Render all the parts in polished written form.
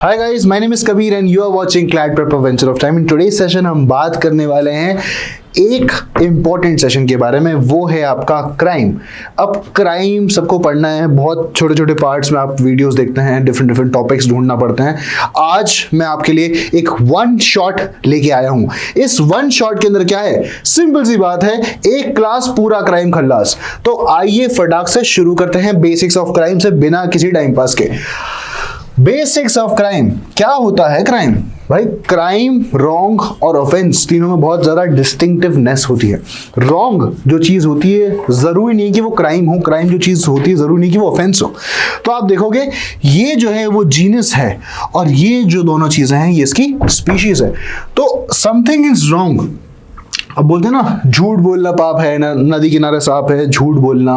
Hi guys, my name is Kabir and you are watching CLAT prep venture of time. In today's session हम बात करने वाले हैं एक इंपॉर्टेंट सेशन के बारे में, वो है आपका क्राइम। अब क्राइम सबको पढ़ना है, बहुत छोटे छोटे पार्ट्स में आप वीडियोस देखते हैं, डिफरेंट टॉपिक्स ढूंढना पड़ते हैं। आज मैं आपके लिए एक वन शॉट लेके आया हूं। इस वन शॉट के अंदर क्या है, सिंपल सी बात है, एक क्लास पूरा क्राइम खल्लास। तो आइए फटाक से शुरू करते हैं बेसिक्स ऑफ क्राइम से, बिना किसी टाइम पास के। बेसिक्स ऑफ क्राइम, क्या होता है क्राइम? भाई क्राइम, रॉन्ग और ऑफेंस तीनों में बहुत ज्यादा डिस्टिंक्टिवनेस होती है। रॉन्ग जो चीज होती है जरूरी नहीं कि वो क्राइम हो, क्राइम जो चीज होती है जरूरी नहीं कि वो ऑफेंस हो। तो आप देखोगे ये जो है वो जीनस है और ये जो दोनों चीजें हैं ये इसकी स्पीशीज है। तो समथिंग इज रॉन्ग। अब बोलते हैं ना, झूठ बोलना पाप है, नदी किनारे सांप है, झूठ बोलना,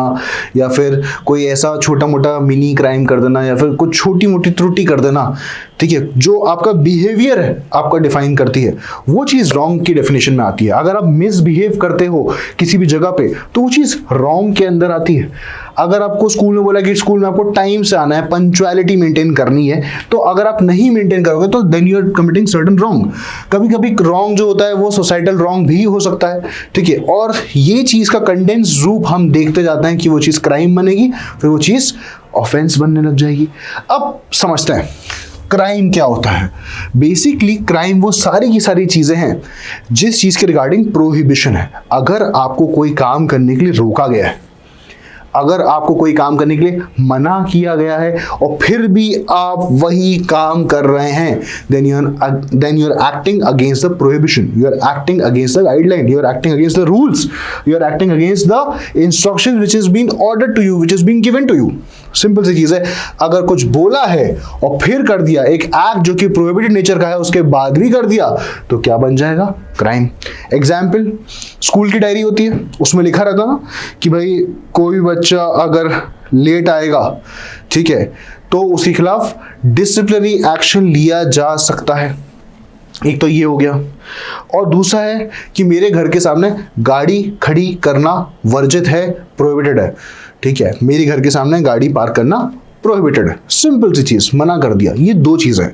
या फिर कोई ऐसा छोटा मोटा मिनी क्राइम कर देना, या फिर कुछ छोटी मोटी त्रुटि कर देना, ठीक है, जो आपका बिहेवियर है आपका डिफाइन करती है, वो चीज रॉन्ग की डेफिनेशन में आती है। अगर आप मिसबिहेव करते हो किसी भी जगह पे तो वो चीज रॉन्ग के अंदर आती है। अगर आपको स्कूल में बोला कि स्कूल में आपको टाइम से आना है, पंक्चुअलिटी मेंटेन करनी है, तो अगर आप नहीं मेंटेन करोगे तो then you are committing certain wrong. कभी कभी रॉन्ग जो होता है वो सोसाइटल रॉन्ग भी हो सकता है, ठीक है, और ये चीज का कंडेंस रूप हम देखते जाते हैं कि वो चीज क्राइम बनेगी, फिर वो चीज ऑफेंस बनने लग जाएगी। अब समझते हैं क्राइम क्या होता है। बेसिकली क्राइम वो सारी की सारी चीजें हैं जिस चीज के रिगार्डिंग प्रोहिबिशन है। अगर आपको कोई काम करने के लिए रोका गया है, अगर आपको कोई काम करने के लिए मना किया गया है और फिर भी आप वही काम कर रहे हैं, then you are acting against the prohibition, you are acting against the guideline, you are acting against the rules, you are acting against the instruction which is being ordered to you, which is being given to you। Simple सी चीज है, अगर कुछ बोला है और फिर कर दिया, एक एक्ट जो कि प्रोहिबिटेड नेचर का है उसके बाद भी कर दिया, तो क्या बन जाएगा? क्राइम। एग्जाम्पल, स्कूल की डायरी होती है, उसमें लिखा रहता ना कि भाई कोई बच्चा अगर लेट आएगा, ठीक है, तो उसके खिलाफ डिसिप्लिनरी एक्शन लिया जा सकता है। एक तो ये हो गया, और दूसरा है कि मेरे घर के सामने गाड़ी खड़ी करना वर्जित है, प्रोहिबिटेड है, ठीक है, मेरे घर के सामने गाड़ी पार्क करना प्रोहिबिटेड है। सिंपल सी चीज, मना कर दिया। ये दो चीजें।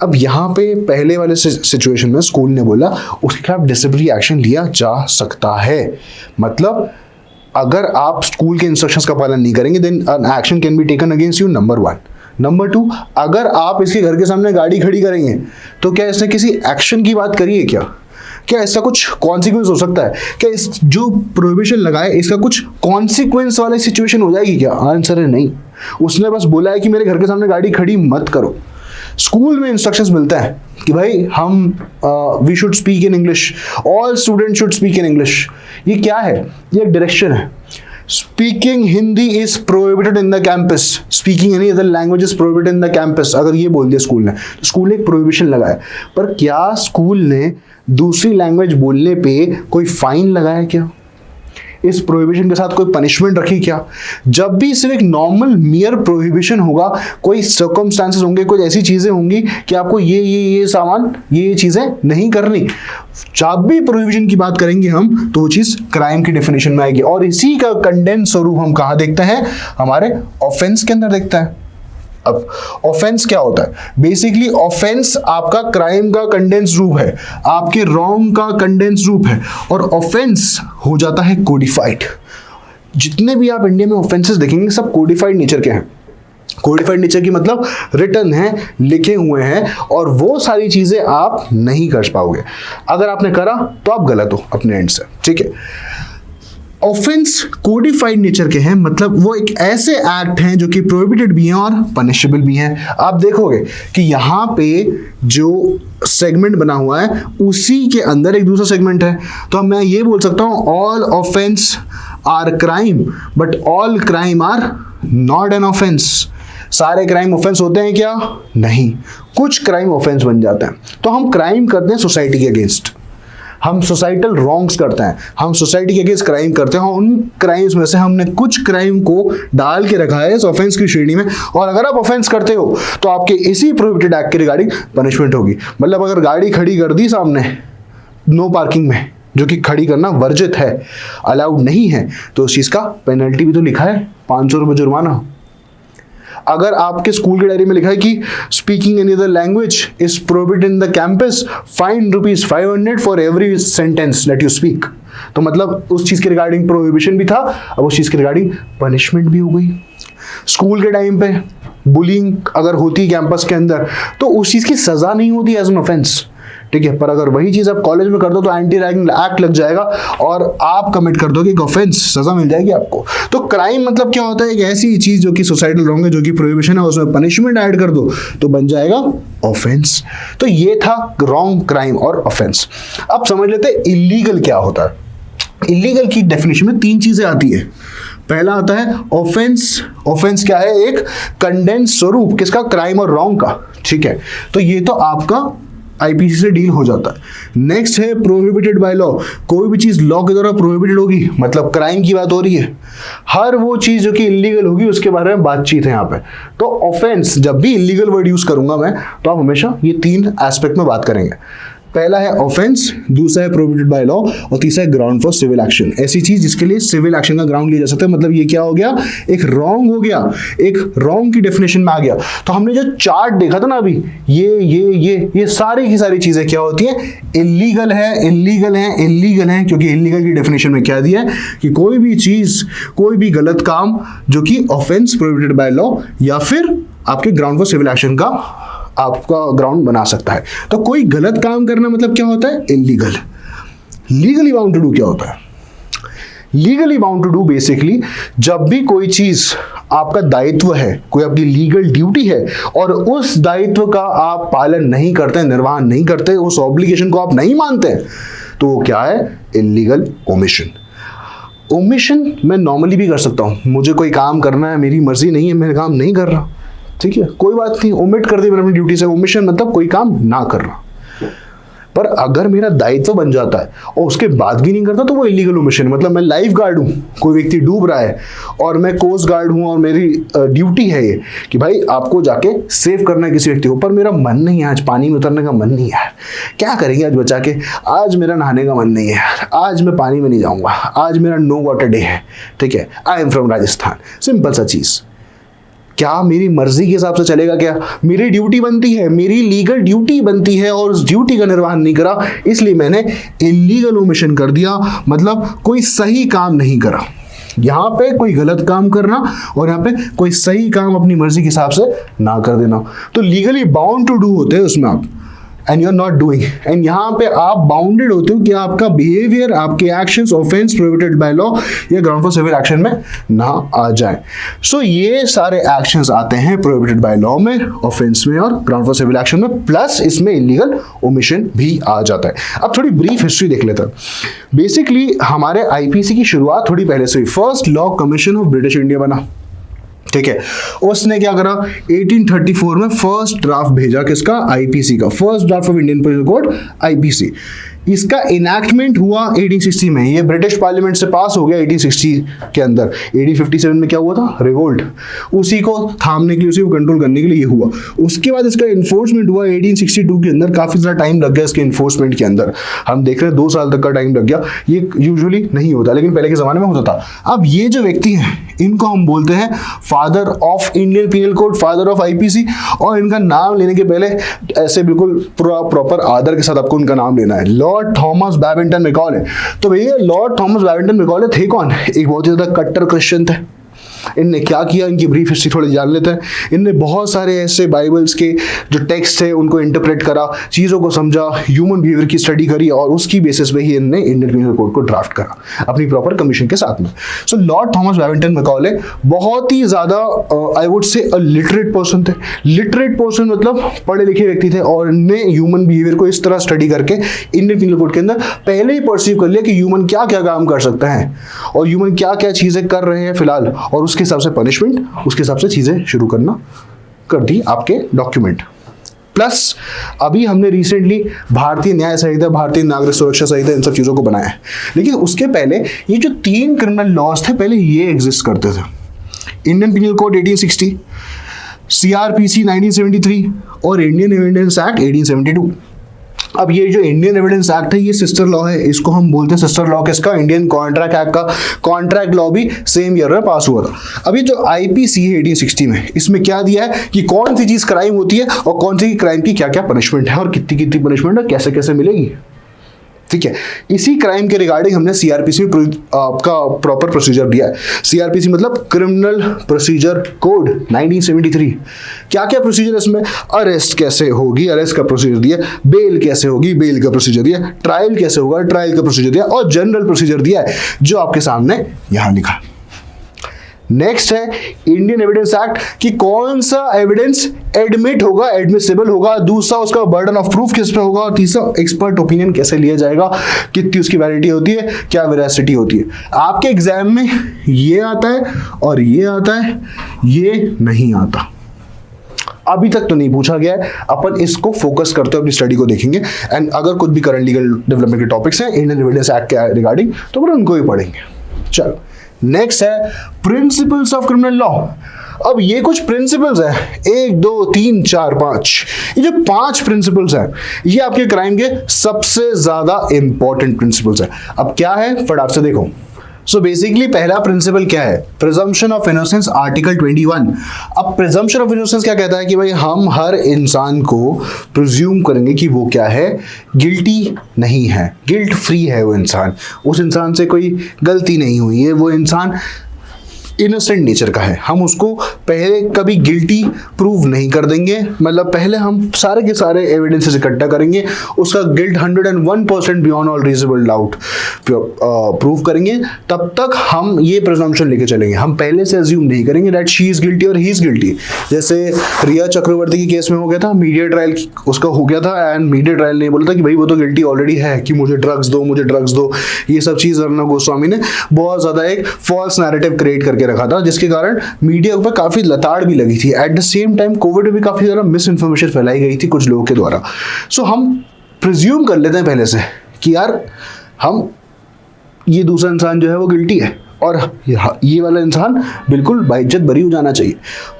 अब यहाँ पे पहले वाले सिचुएशन में स्कूल ने बोला उसके खिलाफ डिसिप्लिनरी एक्शन लिया जा सकता है। मतलब अगर आप स्कूल के इंस्ट्रक्शंस का पालन नहीं करेंगे then an action can be taken against you, number 1। Number 2, अगर आप इसके घर के सामने गाड़ी खड़ी करेंगे तो क्या इसने किसी एक्शन की बात करी है क्या इसका कुछ कॉन्सिक्वेंस हो सकता है? क्या इस जो प्रोहिबिशन लगाए इसका कुछ कॉन्सिक्वेंस वाली सिचुएशन हो जाएगी क्या? आंसर है नहीं। उसने बस बोला है कि मेरे घर के सामने गाड़ी खड़ी मत करो। स्कूल में इंस्ट्रक्शंस मिलता है कि भाई हम we should speak in English, all student should speak in English. ये क्या है? ये एक डायरेक्शन है। Speaking Hindi is prohibited in the campus, speaking any other language is prohibited in the campus. अगर ये बोल दिया स्कूल ने, तो स्कूल ने एक प्रोहिबिशन लगाया, पर क्या स्कूल ने दूसरी लैंग्वेज बोलने पे कोई फाइन लगाया क्या? इस प्रोहिबिशन के साथ कोई पनिशमेंट रखी क्या? जब भी सिर्फ एक नॉर्मल मियर प्रोहिबिशन होगा, कोई सर्कमस्टांसेस होंगे, कुछ ऐसी चीजें होंगी कि आपको ये सामान, ये चीजें नहीं करनी। जब भी प्रोहिबिशन की बात करेंगे हम तो वो चीज क्राइम की डेफिनेशन में आएगी, और इसी का कंडेंस स्वरूप हम कहां देखते हैं? हमारे ऑफेंस के अंदर देखते हैं। अब ऑफेंस क्या होता है? बेसिकली ऑफेंस आपका क्राइम का कंडेंस रूप है, आपके रॉन्ग का कंडेंस रूप है, और ऑफेंस हो जाता है कोडिफाइड। जितने भी आप इंडिया में ऑफेंसेस देखेंगे सब कोडिफाइड नेचर के हैं। कोडिफाइड नेचर की मतलब रिटन है, लिखे हुए हैं, और वो सारी चीजें आप नहीं कर पाओगे। अगर आपने करा तो आप गलत हो अपने एंड से, ठीक है। ऑफेंस कोडिफाइड नेचर के हैं, मतलब वो एक ऐसे एक्ट हैं जो कि प्रोहिबिटेड भी हैं और पनिशेबल भी हैं। आप देखोगे कि यहाँ पे जो सेगमेंट बना हुआ है उसी के अंदर एक दूसरा सेगमेंट है, तो मैं ये बोल सकता हूँ all offence are crime but all crime are not an offence. सारे क्राइम ऑफेंस होते हैं क्या? नहीं, कुछ क्राइम ऑफेंस बन जाते हैं। तो हम क्राइम करते हैं सोसाइटी के अगेंस्ट, हम सोसाइटल रॉन्ग्स करते हैं, हम सोसाइटी के अगेंस्ट क्राइम करते हैं। उन क्राइम्स में से हमने कुछ क्राइम को डाल के रखा है इस ऑफेंस की श्रेणी में, और अगर आप ऑफेंस करते हो तो आपके इसी प्रोहिबिटेड एक्ट के रिगार्डिंग पनिशमेंट होगी। मतलब अगर गाड़ी खड़ी कर दी सामने नो पार्किंग में, जो कि खड़ी करना वर्जित है, अलाउड नहीं है, तो उस चीज का पेनल्टी भी तो लिखा है, 500 रुपये जुर्माना। अगर आपके स्कूल की डायरी में लिखा है कि speaking any other language is prohibited in the campus, fine ₹500 for every sentence that you speak, तो मतलब उस चीज के रिगार्डिंग प्रोहिबिशन भी था, अब उस चीज के रिगार्डिंग पनिशमेंट भी हो गई। स्कूल के टाइम पे बुलिंग अगर होती कैंपस के अंदर तो उस चीज की सजा नहीं होती एज एन ऑफेंस, ठीक है, पर अगर वही चीज आप कॉलेज में कर दो तो एंटी रैगिंग एक्ट लग जाएगा और आप कमिट कर दोगे एक ऑफेंस, सजा मिल जाएगी आपको। तो क्राइम मतलब क्या होता है, एक ऐसी चीज जो कि सोसाइटल रॉन्ग है, जो कि प्रोहिबिशन है, उसमें पनिशमेंट ऐड कर दो तो बन जाएगा ऑफेंस। तो ये था रॉन्ग, क्राइम और ऑफेंस। अब समझ लेते हैं इलीगल क्या होता है। इलीगल की डेफिनेशन में 3 चीजें आती है। पहला आता है ऑफेंस। ऑफेंस क्या है, एक कंडेंस स्वरूप किसका, क्राइम और रॉन्ग का, ठीक है, तो ये तो आपका आईपीसी से डील हो जाता है। नेक्स्ट है प्रोहिबिटेड बाय लॉ, कोई भी चीज लॉ के द्वारा प्रोहिबिटेड होगी मतलब क्राइम की बात हो रही है। हर वो चीज जो कि इलीगल होगी उसके बारे में बातचीत है यहाँ पे। तो ऑफेंस, जब भी इलीगल वर्ड यूज करूंगा मैं तो आप हमेशा ये 3 एस्पेक्ट में बात करेंगे। पहला है ऑफेंस, दूसरा है प्रोहिबिटेड बाय लॉ और तीसरा है ग्राउंड फॉर सिविल एक्शन। ऐसी चीज जिसके लिए सिविल एक्शन का ग्राउंड लिया जा सकता है, मतलब ये क्या हो गया, एक रॉन्ग हो गया, एक रॉन्ग की डेफिनेशन में आ गया। तो हमने जो चार्ट देखा था ना अभी, ये सारी की सारी चीजें क्या होती है, इलीगल है, इलीगल है, इलीगल है, क्योंकि इलीगल की डेफिनेशन में क्या दिया है कि कोई भी चीज, कोई भी गलत काम जो कि ऑफेंस प्रोहिबिटेड बाय लॉ या फिर आपके ग्राउंड फॉर सिविल एक्शन का आपका ग्राउंड बना सकता है। तो कोई गलत काम करना मतलब क्या होता है, illegal. Legally bound to do क्या होता है, legally bound to do basically जब भी कोई चीज आपका दायित्व है, कोई आपकी लीगल ड्यूटी है और उस दायित्व का आप पालन नहीं करते, निर्वहन नहीं करते, उस ऑब्लिगेशन को आप नहीं मानते, तो वो क्या है, इलीगल ओमिशन। ओमिशन मैं नॉर्मली भी कर सकता हूं, मुझे कोई काम करना है, मेरी मर्जी नहीं है, मैं काम नहीं कर रहा, ठीक है, कोई बात नहीं, ओमिट कर दी मैंने अपनी ड्यूटी से। ओमिशन मतलब कोई काम ना करना। पर अगर मेरा दायित्व बन जाता है और उसके बाद भी नहीं करता तो वो इलीगल ओमिशन। मतलब मैं लाइफ गार्ड हूँ, कोई व्यक्ति डूब रहा है और मैं कोस्ट गार्ड हूँ और मेरी ड्यूटी है ये कि भाई आपको जाके सेव करना है किसी व्यक्ति को, पर मेरा मन नहीं है, आज पानी में उतरने का मन नहीं है यार, क्या करेंगे आज बचा के, आज मेरा नहाने का मन नहीं है यार, आज मैं पानी में नहीं जाऊँगा, आज मेरा नो वाटर डे है, ठीक है, I am from Rajasthan, simple सा चीज़। क्या मेरी मर्जी के हिसाब से चलेगा क्या, मेरी ड्यूटी बनती है, मेरी लीगल ड्यूटी बनती है और उस ड्यूटी का निर्वहन नहीं करा, इसलिए मैंने इलीगल ओमिशन कर दिया, मतलब कोई सही काम नहीं करा। यहाँ पे कोई गलत काम करना और यहाँ पे कोई सही काम अपनी मर्जी के हिसाब से ना कर देना, तो लीगली बाउंड टू डू होते हैं उसमें आप, and you are not doing, and यहाँ पे आप बाउंडेड होते हो कि आपका बिहेवियर, आपके actions offence prohibited by law या ग्राउंड फॉर सिविल एक्शन में ना आ जाए। सो ये सारे एक्शंस आते हैं प्रोहिबिटेड बाय लॉ में, ऑफेंस में और ग्राउंड फॉर सिविल एक्शन में, प्लस इसमें इलीगल ओमिशन भी आ जाता है। अब थोड़ी ब्रीफ हिस्ट्री देख लेते हैं। बेसिकली हमारे आईपीसी की शुरुआत थोड़ी पहले से हुई, first law commission of British India बना, ठीक है, उसने क्या करा 1834 में फर्स्ट ड्राफ्ट भेजा किसका, आईपीसी का, first draft of Indian penal code IPC. इसका इनैक्टमेंट हुआ 1860 में, ये ब्रिटिश पार्लियामेंट से पास हो गया 1860 के अंदर। 1857 में क्या हुआ था, रिवोल्ट, उसी को थामने के लिए, उसी को कंट्रोल करने के लिए ये हुआ। उसके बाद इसका इन्फोर्समेंट हुआ 1862 के अंदर, काफी ज़्यादा टाइम लग गया इसके इन्फोर्समेंट के अंदर, हम देख रहे हैं 2 साल तक का टाइम लग गया। ये यूजुअली नहीं होता लेकिन पहले के ज़माने में होता था। अब ये जो व्यक्ति हैं इनको हम बोलते हैं father of Indian penal code, father of IPC, और इनका नाम लेने के पहले ऐसे बिल्कुल प्रॉपर आदर के साथ आपको उनका नाम लेना है, लॉर्ड थॉमस बैबिंगटन मैकॉले। तो भैया लॉर्ड थॉमस बैबिंगटन मैकॉले थे कौन, एक बहुत ही ज्यादा कट्टर क्रिश्चियन थे। इनने क्या किया, इनकी ब्रीफ हिस्ट्री थोड़ी जान लेते हैं। इनने बहुत सारे ऐसे बाइबल्स के जो टेक्स्ट थे उनको इंटरप्रेट करा, चीज़ों को समझा, ह्यूमन बिहेवियर की स्टडी करी और उसकी बेसिस पे ही इनने इंडियन पिनल कोड को ड्राफ्ट करा अपनी प्रॉपर कमीशन के साथ में। सो लॉर्ड थॉमस बैबिंगटन मैकॉले बहुत ही ज़्यादा I would say literate person थे। लिटरेट पर्सन मतलब पढ़े लिखे व्यक्ति थे और इनने ह्यूमन बिहेवियर को इस तरह स्टडी करके इंडियन पिनल कोड के अंदर पहले ही परसीव कर लिया कि ह्यूमन क्या क्या काम कर सकता है और ह्यूमन क्या क्या चीज़ें कर रहे हैं फिलहाल, और उसके हिसाब से पनिशमेंट, उसके हिसाब से चीजें शुरू करना कर दी आपके डॉक्यूमेंट। प्लस अभी हमने रिसेंटली भारतीय न्याय संहिता, भारतीय नागरिक सुरक्षा संहिता, इन सब चीजों को बनाया है। लेकिन उसके पहले ये जो 3 क्रिमिनल लॉज थे पहले ये एग्जिस्ट करते थे, इंडियन पिनल कोड 1860, सीआरपीसी 1973 और इंडियन एविडेंस एक्ट 1872। अब ये जो इंडियन एविडेंस एक्ट है ये सिस्टर लॉ है, इसको हम बोलते हैं सिस्टर लॉ किसका, इंडियन कॉन्ट्रैक्ट एक्ट का। कॉन्ट्रैक्ट लॉ भी सेम ईयर में पास हुआ था। अब ये जो आईपीसी है 1860 में, इसमें क्या दिया है कि कौन सी चीज क्राइम होती है और कौन सी क्राइम की क्या क्या पनिशमेंट है और कितनी कितनी पनिशमेंट है, कैसे कैसे मिलेगी। ठीक है, इसी क्राइम के रिगार्डिंग हमने सीआरपीसी में आपका प्रॉपर प्रोसीजर दिया है। सीआरपीसी मतलब क्रिमिनल प्रोसीजर कोड 1973। क्या क्या प्रोसीजर है इसमें, अरेस्ट कैसे होगी, अरेस्ट का प्रोसीजर दिया, बेल कैसे होगी, बेल का प्रोसीजर दिया, ट्रायल कैसे होगा, ट्रायल का प्रोसीजर दिया, और जनरल प्रोसीजर दिया है जो आपके सामने यहां लिखा। नेक्स्ट है इंडियन एविडेंस एक्ट कि कौन सा एविडेंस एडमिट होगा, एडमिसिबल होगा, दूसरा उसका बर्डन ऑफ प्रूफ किस पे होगा, और तीसरा एक्सपर्ट ओपिनियन कैसे लिया जाएगा, कितनी उसकी वैलिडिटी होती है, क्या वेरासिटी होती है। आपके एग्जाम में ये आता है और ये आता है, ये नहीं आता। अभी तक तो नहीं पूछा गया है, अपन इसको फोकस करते हुए अपनी स्टडी को देखेंगे एंड अगर कुछ भी करंट लीगल डेवलपमेंट के टॉपिक्स हैं इंडियन एविडेंस एक्ट के रिगार्डिंग तो अपन उनको ही पढ़ेंगे। चलो नेक्स्ट है प्रिंसिपल्स ऑफ क्रिमिनल लॉ। अब ये कुछ प्रिंसिपल्स है, 1 2 3 4 5, ये जो 5 प्रिंसिपल्स हैं ये आपके क्राइम के सबसे ज्यादा इंपॉर्टेंट प्रिंसिपल्स है। अब क्या है फटाक से देखो। सो बेसिकली पहला प्रिंसिपल क्या है, प्रिजम्पशन ऑफ इनोसेंस, आर्टिकल 21। अब प्रिजम्पशन ऑफ इनोसेंस क्या कहता है कि भाई हम हर इंसान को प्रिज्यूम करेंगे कि वो क्या है, गिल्टी नहीं है, गिल्ट फ्री है वो इंसान, उस इंसान से कोई गलती नहीं हुई है, वो इंसान इनोसेंट नेचर का है। हम उसको पहले कभी गिल्टी प्रूव नहीं कर देंगे, मतलब पहले हम सारे के सारे एविडेंसेस इकट्ठा करेंगे, उसका guilt 101% beyond all reasonable doubt prove करेंगे, तब तक हम ये प्रिजम्पशन लेके चलेंगे। हम पहले से अज्यूम नहीं करेंगे दैट शी इज गिल्टी और ही इज गिल्टी। जैसे रिया चक्रवर्ती की केस में हो गया था, मीडिया ट्रायल उसका हो गया था एंड मीडिया ट्रायल ने बोला था कि भाई वो तो गिल्टी ऑलरेडी है, कि मुझे ड्रग्स दो, मुझे ड्रग्स दो, ये सब चीज़ अर्णव गोस्वामी ने बहुत ज़्यादा एक फॉल्स नैरेटिव क्रिएट करके रखा था, जिसके कारण मीडिया पर काफी लताड़ भी लगी थी। Eight the same time Covid में भी काफी ज्यादा मिस इन्फॉर्मेशन फैलाई गई थी कुछ लोगों के द्वारा। सो हम प्रिज्यूम कर लेते हैं पहले से कि यार हम ये दूसरा इंसान जो है वो गिल्टी है और ये वाला इंसान बिल्कुल बाइज्जत बरी हो जाना चाहिए।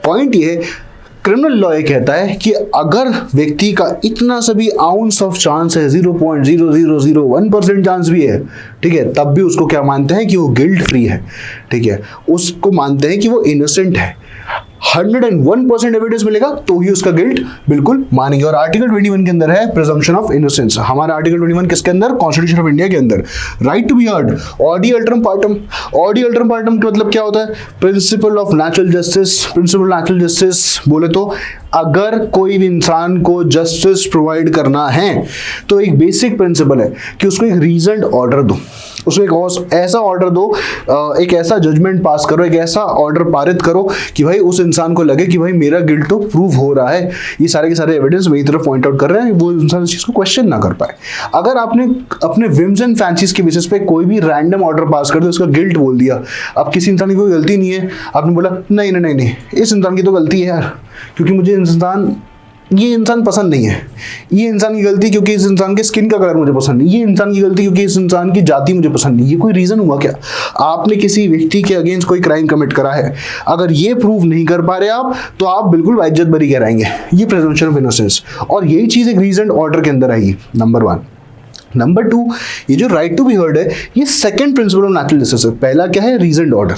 पॉइंट ये है, क्रिमिनल लॉ ये कहता है कि अगर व्यक्ति का इतना सा भी आउंस ऑफ चांस है, 0.0001% चांस भी है, ठीक है, तब भी उसको क्या मानते हैं कि वो गिल्ट फ्री है। ठीक है, उसको मानते हैं कि वो इनोसेंट है। 101% एविडेंस मिलेगा तो ही उसका गिल्ट बिल्कुल मानेंगे। और आर्टिकल 21 के अंदर है प्रिजम्पशन ऑफ इनोसेंस। हमारा आर्टिकल 21 किसके अंदर, कॉन्स्टिट्यूशन ऑफ इंडिया के अंदर, right to be heard, audi alteram partem. Audi alteram partem का मतलब क्या होता है, principle of natural justice. Principle natural justice बोले तो अगर कोई भी इंसान को जस्टिस प्रोवाइड करना है तो एक बेसिक प्रिंसिपल है कि उसको एक रीजन्ड ऑर्डर दो, उसको एक ऐसा ऑर्डर दो, एक ऐसा जजमेंट पास करो, एक ऐसा ऑर्डर पारित करो कि भाई उस इंसान को लगे कि भाई मेरा गिल्ट तो प्रूव हो रहा है, ये सारे के सारे एविडेंस मेरी तरफ पॉइंट आउट कर रहे हैं, वो इंसान इस चीज को क्वेश्चन ना कर पाए। अगर आपने अपने विम्स एंड फैंसीज के बेसिस पे कोई भी रैंडम ऑर्डर पास कर दिया, उसका गिल्ट बोल दिया, अब किसी इंसान की कोई गलती नहीं है, आपने बोला नहीं नहीं नहीं इस इंसान की तो गलती है यार, क्योंकि मुझे ये इंसान पसंद नहीं है, ये इंसान की गलती क्योंकि इस इंसान के स्किन का कलर मुझे पसंद नहीं, ये इंसान की गलती क्योंकि इस इंसान की जाति मुझे पसंद नहीं, ये कोई रीजन हुआ क्या? आपने किसी व्यक्ति के अगेंस्ट कोई क्राइम कमिट करा है, अगर ये प्रूव नहीं कर पा रहे आप तो आप बिल्कुल बाइज्जत बरी कराएंगे, ये प्रिजम्पशन ऑफ इनोसेंस। और यही चीज एक रीजन ऑर्डर के अंदर आएगी, नंबर 1। नंबर 2, ये जो राइट टू बी हर्ड है, ये second principle of natural justice है। पहला क्या है, रीजन्ड ऑर्डर,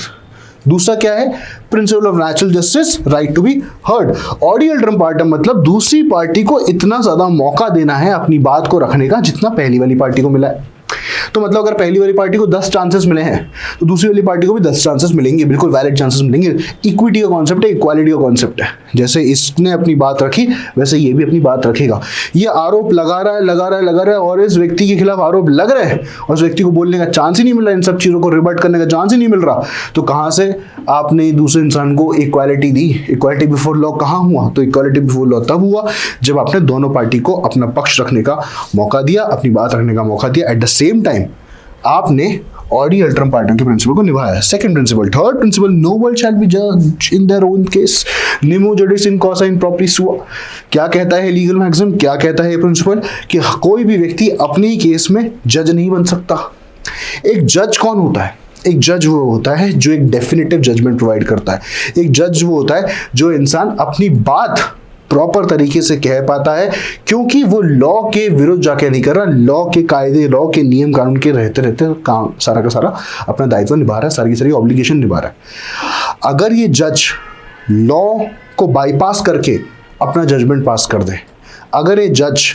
दूसरा क्या है, principle of natural justice, right to be heard. Audi alteram partem मतलब दूसरी पार्टी को इतना ज्यादा मौका देना है अपनी बात को रखने का जितना पहली वाली पार्टी को मिला है। तो मतलब अगर पहली वाली पार्टी को 10 चांसेस मिले हैं तो दूसरी वाली पार्टी को भी 10 चांसेस मिलेंगे, बिल्कुल वैलिड चांसेस मिलेंगे। इक्विटी का कॉन्सेप्ट है, इक्वालिटी का कॉन्सेप्ट है। जैसे इसने अपनी बात रखी वैसे ये भी अपनी बात रखेगा। ये आरोप लगा रहा है और इस व्यक्ति के खिलाफ आरोप लग रहे हैं और उस व्यक्ति को बोलने का चांस ही नहीं मिल रहा, इन सब चीजों को रिबट करने का चांस ही नहीं मिल रहा, तो कहां से आपने दूसरे इंसान को इक्वालिटी दी? इक्वालिटी बिफोर लॉ कहां हुआ? तो इक्वालिटी बिफोर लॉ तब हुआ जब आपने दोनों पार्टी को अपना पक्ष रखने का मौका दिया, अपनी बात रखने का मौका दिया, एट द सेम टाइम आपने ऑडी अल्टरम पार्टम के प्रिंसिपल को निभाया। Second principle. Third principle, no one shall be जज इन देयर ओन केस, निमो जुडिस इन कॉसा इन प्रॉपर्टी सुआ। क्या कहता है लीगल मैक्सिम, क्या कहता है ये प्रिंसिपल कि कोई भी व्यक्ति अपने ही केस में जज नहीं बन सकता। एक जज कौन होता है? एक जज वो होता है जो एक डेफिनेटिव जजमेंट प्रोवाइड करता है। एक जज वो होता है जो इंसान अपनी बात प्रॉपर तरीके से कह पाता है, क्योंकि वो लॉ के विरुद्ध जाके नहीं कर रहा, लॉ के कायदे, लॉ के नियम कानून के रहते रहते काम सारा का सारा अपना दायित्व निभा रहा है, सारी की सारी ऑब्लिगेशन निभा रहा है। अगर ये जज लॉ को बाईपास करके अपना जजमेंट पास कर दे, अगर ये जज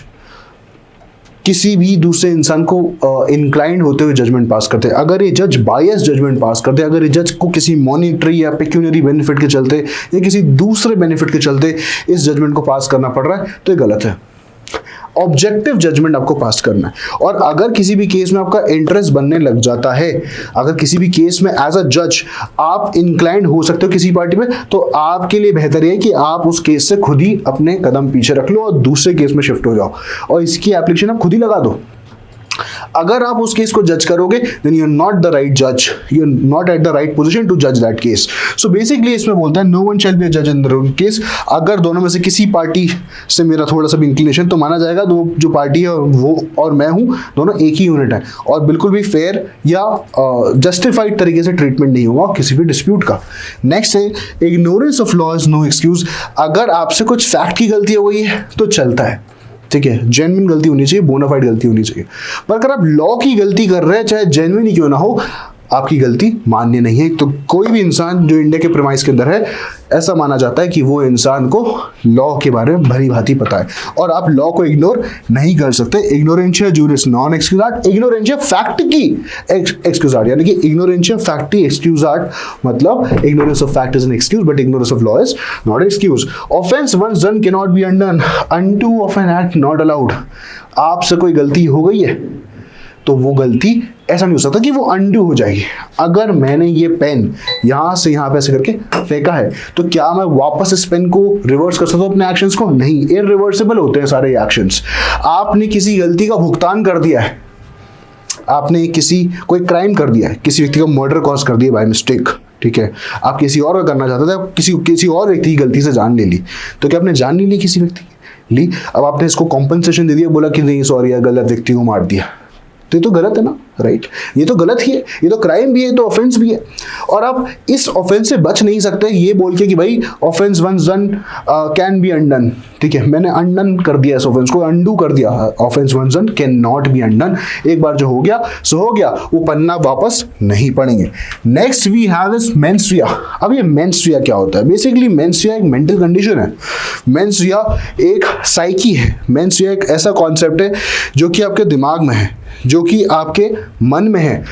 किसी भी दूसरे इंसान को इंक्लाइंड होते हुए जजमेंट पास करते हैं, अगर ये जज बायस जजमेंट पास करते हैं, अगर ये जज को किसी मॉनिटरी या पेक्यूनरी बेनिफिट के चलते या किसी दूसरे बेनिफिट के चलते इस जजमेंट को पास करना पड़ रहा है, तो ये गलत है। ऑब्जेक्टिव जजमेंट आपको पास करना है। और अगर किसी भी केस में आपका इंटरेस्ट बनने लग जाता है, अगर किसी भी केस में एज अ जज आप इंक्लाइंड हो सकते हो किसी पार्टी में, तो आपके लिए बेहतर है कि आप उस केस से खुद ही अपने कदम पीछे रख लो और दूसरे केस में शिफ्ट हो जाओ और इसकी एप्लीकेशन आप खुद ही लगा दो। अगर आप उस केस को जज करोगे then you are not the right जज, you are not at the right position to जज दैट केस। सो बेसिकली इसमें बोलता है no one shall be a जज इन द केस। अगर दोनों में से किसी पार्टी से मेरा थोड़ा सा भी इंक्लिनेशन, तो माना जाएगा दो जो पार्टी है वो और मैं हूं, दोनों एक ही यूनिट है और बिल्कुल भी फेयर या जस्टिफाइड तरीके से ट्रीटमेंट नहीं होगा किसी भी डिस्प्यूट का। नेक्स्ट है ignorance of law is no excuse. अगर आपसे कुछ फैक्ट की गलती हो गई है तो चलता है, ठीक है, जेन्युइन गलती होनी चाहिए, बोनाफाइड गलती होनी चाहिए। पर अगर आप लॉ की गलती कर रहे हैं, चाहे जेन्युइन ही क्यों ना हो, आपकी गलती मान्य नहीं है। तो कोई भी इंसान जो इंडिया के प्रेमाइस के अंदर है, ऐसा माना जाता है कि वो इंसान को लॉ के बारे में भली भांति पता है और आप लॉ को इग्नोर नहीं कर सकते। Ignorantia juris non excusat, ignorantia fact की एक्सक्यूजाट, यानी कि इग्नोरेंशिया फैक्टी एक्सक्यूजाट, मतलब ignorance of fact is an excuse but ignorance of law is not excuse. Offence once done can not be undone, undo of an act not allowed. आपसे कोई गलती हो गई है तो वो गलती ऐसा नहीं हो सकता कि वो अनडू हो जाएगी। अगर मैंने ये पेन यहाँ से यहाँ पे ऐसे करके फेंका है तो क्या मैं वापस इस पेन को रिवर्स कर सकता हूँ अपने एक्शंस को? नहीं, इररिवर्सिबल होते हैं सारे एक्शंस। आपने किसी गलती का भुगतान कर दिया है, आपने कोई क्राइम कर दिया है, किसी व्यक्ति का मर्डर कॉज कर दिया बाय मिस्टेक, ठीक है, आप किसी और का करना चाहते थे, किसी और व्यक्ति की गलती से जान ले ली, तो क्या आपने जान नहीं ली किसी व्यक्ति की? ली। अब आपने इसको कॉम्पनसेशन दे दिया, बोला कि नहीं सॉरी यार गलत व्यक्ति को मार दिया, तो ये तो गलत है ना, राइट? ये तो गलत ही है, ये तो क्राइम भी है, ये तो ऑफेंस भी है। और आप इस ऑफेंस से बच नहीं सकते ये बोल के कि भाई offence once done can be undone, ठीक है, मैंने अनडन कर दिया इस ऑफेंस को, अनडू कर दिया। Offence once done can not be undone, एक बार जो हो गया सो हो गया, वो पन्ना वापस नहीं पढ़ेंगे। Next we have is mens rea. अब ये मेंस्ट्रुआ क्या होता है? बेसिकली मेंस्ट्रुआ एक मेंटल कंडीशन है, मेंस्ट्रुआ एक साइकी है, मेंस्ट्रुआ एक ऐसा कॉन्सेप्ट है जो कि आपके दिमाग में है, जो कि आपके मन में है।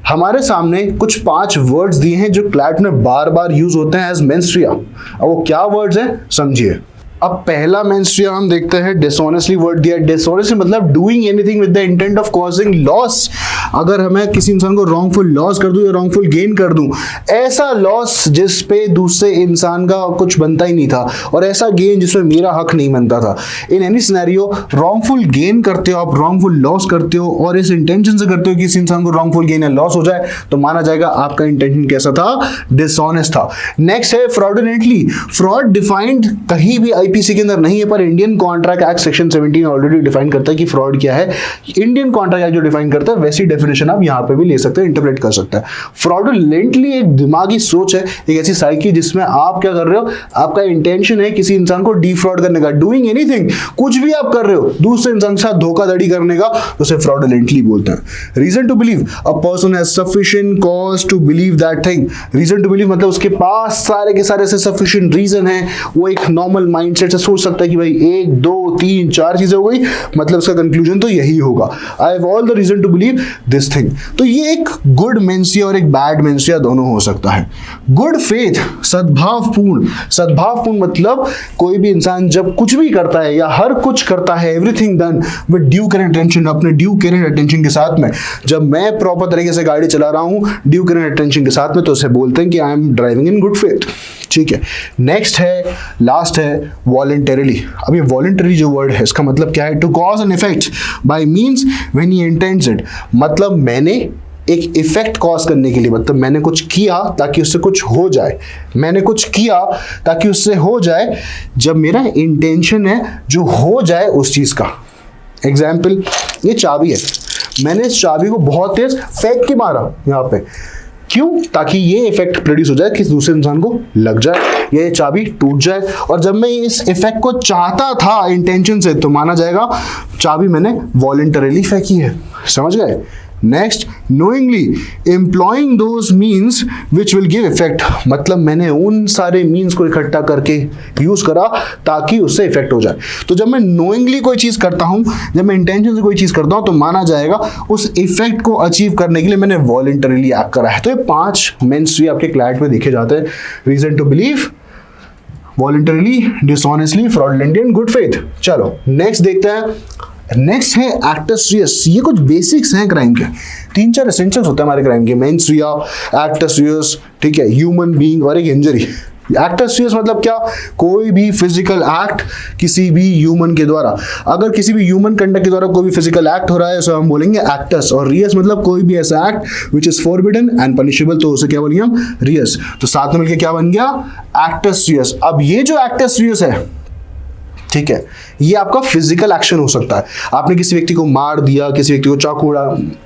हमारे सामने कुछ 5 वर्ड्स दिए हैं जो क्लैट में बार बार यूज होते हैं एज मेंस्ट्रुआ। अब वो क्या वर्ड्स हैं समझिए। अब पहला मेंस्ट्रुआ हम देखते हैं, डिसऑनेस्टली वर्ड दिया। डिसऑनेस्टली मतलब doing anything with the intent of causing loss. अगर हमें किसी इंसान को रॉन्गफुल लॉस कर दूं या रॉन्गफुल गेन कर दूं, ऐसा लॉस जिस पे दूसरे इंसान का कुछ बनता ही नहीं था और ऐसा गेन जिसमें मेरा हक नहीं बनता था। In any scenario wrongful gain करते हो आप, रॉन्गफुल लॉस करते हो और इस इंटेंशन से करते हो कि इस इंसान को रॉन्गफुल गेन या लॉस हो जाए, तो माना जाएगा आपका इंटेंशन कैसा था? डिसऑनेस्ट था। नेक्स्ट है फ्रॉडुलेंटली। फ्रॉड डिफाइंड कहीं भी आईपीसी के अंदर नहीं है, पर Indian contract act section 17 already define करता है कि फ्रॉड क्या है। इंडियन कॉन्ट्रैक्ट एक्ट जो डिफाइन करता है वैसी डेफिनेशन आप यहां पे भी ले सकते हैं, इंटरप्रेट कर सकते हैं। फ्रॉडुलेंटली एक दिमागी सोच है, एक ऐसी साइकी जिसमें आप क्या कर रहे हो, आपका इंटेंशन है किसी इंसान को डिफ्रॉड करने का। डूइंग एनीथिंग, कुछ भी आप कर रहे हो दूसरे इंसान के साथ धोखाधड़ी करने का, उसे फ्रॉडुलेंटली बोलते हैं। Reason to believe, a person has sufficient cause to believe that thing. Reason to believe मतलब उसके पास सारे के सारे से सफिशिएंट रीजन है, वो एक नॉर्मल माइंडसेट से सोच सकता है कि भाई 1 2 3 4 चीजें हो गई, मतलब उसका कंक्लूजन तो यही होगा, I have all the reason to believe this thing. तो ये एक गुड मेंस्ट्रुआ और एक बैड मेंस्ट्रुआ दोनों हो सकता है। Good faith, सद्भावपूर्ण। सद्भावपूर्ण मतलब कोई भी इंसान जब कुछ भी करता है या हर कुछ करता है, everything done with due care and attention, अपने ड्यू केयर एंड अटेंशन के साथ में। जब मैं प्रॉपर तरीके से गाड़ी चला रहा हूं ड्यू केयर एंड अटेंशन के साथ में, तो उसे बोलते हैं कि I am driving in good faith, ठीक है। नेक्स्ट है, लास्ट है वॉलंटरीली। अब ये वॉलंटरी जो वर्ड है इसका मतलब क्या है? To cause an effect by means when he intends it. मतलब मैंने एक इफेक्ट कॉज करने के लिए, मतलब मैंने कुछ किया ताकि उससे कुछ हो जाए, मैंने कुछ किया ताकि उससे हो जाए, जब मेरा इंटेंशन है जो हो जाए उस चीज का। एग्जाम्पल, ये चाबी है, मैंने इस चाबी को बहुत तेज फेंक के मारा यहाँ पे, क्यों? ताकि ये इफेक्ट प्रोड्यूस हो जाए कि दूसरे इंसान को लग जाए। या ये चाबी टूट जाए। और जब मैं इस इफेक्ट को चाहता था इंटेंशन से, तो माना जाएगा चाबी मैंने वॉलंटरीली फेंकी है। समझ गए? Next, knowingly employing those means which will give effect, मतलब मैंने उन सारे मीन्स को इकट्ठा करके यूज करा ताकि उससे इफेक्ट हो जाए। तो जब मैं नोइंगली कोई चीज करता हूं, जब मैं इंटेंशन से कोई चीज करता हूं, तो माना जाएगा उस इफेक्ट को अचीव करने के लिए मैंने वॉलंटरीली एक्ट करा है। तो ये 5 मेंस भी आपके क्लैट में देखे जाते हैं। Reason to believe, voluntarily, dishonestly, fraudulently and good faith. चलो नेक्स्ट देखते हैं। नेक्स्ट है एक्टस रियस। ये कुछ बेसिक्स हैं क्राइम के, 3-4 एसेंशियल्स होते हैं हमारे क्राइम के। मेंस रिया, एक्टस रियस, ठीक है, ह्यूमन बीइंग और एक इंजरी। एक्टस रियस मतलब क्या? कोई भी फिजिकल एक्ट किसी भी ह्यूमन के द्वारा, अगर किसी भी ह्यूमन कंडक्ट के द्वारा कोई भी फिजिकल एक्ट हो रहा है, तो हम बोलेंगे एक्टस। और रियस मतलब कोई भी ऐसा act which is forbidden and punishable, तो उसे क्या बोलेंगे हम? रियस। तो साथ में मिलकर क्या बन गया? एक्टस रियस। अब ये जो एक्टस रियस है, ठीक है, ये आपका फिजिकल एक्शन हो सकता है। आपने किसी व्यक्ति को मार दिया, किसी व्यक्ति को चाकू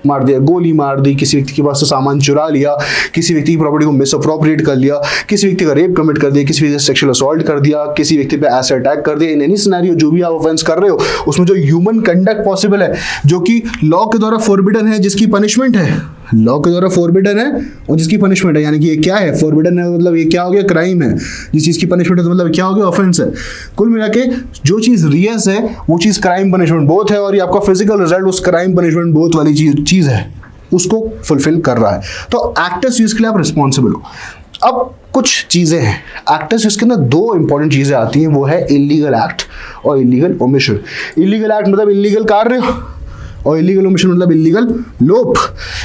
मार दिया, गोली मार दी, किसी व्यक्ति के पास से सामान चुरा लिया, किसी व्यक्ति की प्रॉपर्टी को मिसअप्रोप्रिएट कर लिया, किसी व्यक्ति का रेप कमिट कर दिया, किसी व्यक्ति सेक्सुअल असॉल्ट कर दिया, किसी व्यक्ति पे एसिड अटैक कर दिया। इन एनी सिनेरियो जो भी आप ऑफेंस कर रहे हो, उसमें जो ह्यूमन कंडक्ट पॉसिबल है, जो कि लॉ के द्वारा फॉरबिडन है, जिसकी पनिशमेंट है, लॉ के द्वारा फॉरबिडन है और जिसकी पनिशमेंट है, यानी कि ये क्या है? फॉरबिडन है, मतलब ये क्या हो गया? क्राइम है। जिस चीज की पनिशमेंट है तो मतलब क्या हो गया? ऑफेंस है। कुल मिला के जो चीज रियस है वो चीज क्राइम पनिशमेंट बोथ है, और ये आपका फिजिकल रिजल्ट उस क्राइम पनिशमेंट बोथ वाली चीज है, उसको फुलफिल कर रहा है। तो एक्टस यूज के लिए आप रिस्पॉन्सिबल हो। अब कुछ चीजें हैं एक्टस यूज के अंदर, 2 इंपॉर्टेंट चीजें आती हैं, वो है इलीगल एक्ट और इलीगल ओमिशन। इलीगल एक्ट मतलब इलीगल कार्य, और इलीगल ओमिशन मतलब इलीगल लोप।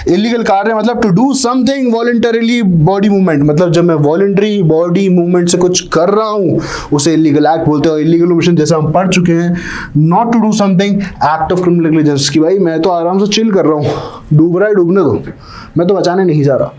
इलीगल कार्य मतलब to do something voluntarily body movement, मतलब जब मैं वॉलंटरी बॉडी मूवमेंट से कुछ कर रहा हूं उसे इलीगल एक्ट बोलते हैं। और इलीगल ओमिशन जैसा हम पढ़ चुके हैं, not to do something act of criminal negligence, कि भाई मैं तो आराम से चिल कर रहा हूं, डूब रहा है डूबने दो, मैं तो बचाने नहीं जा रहा,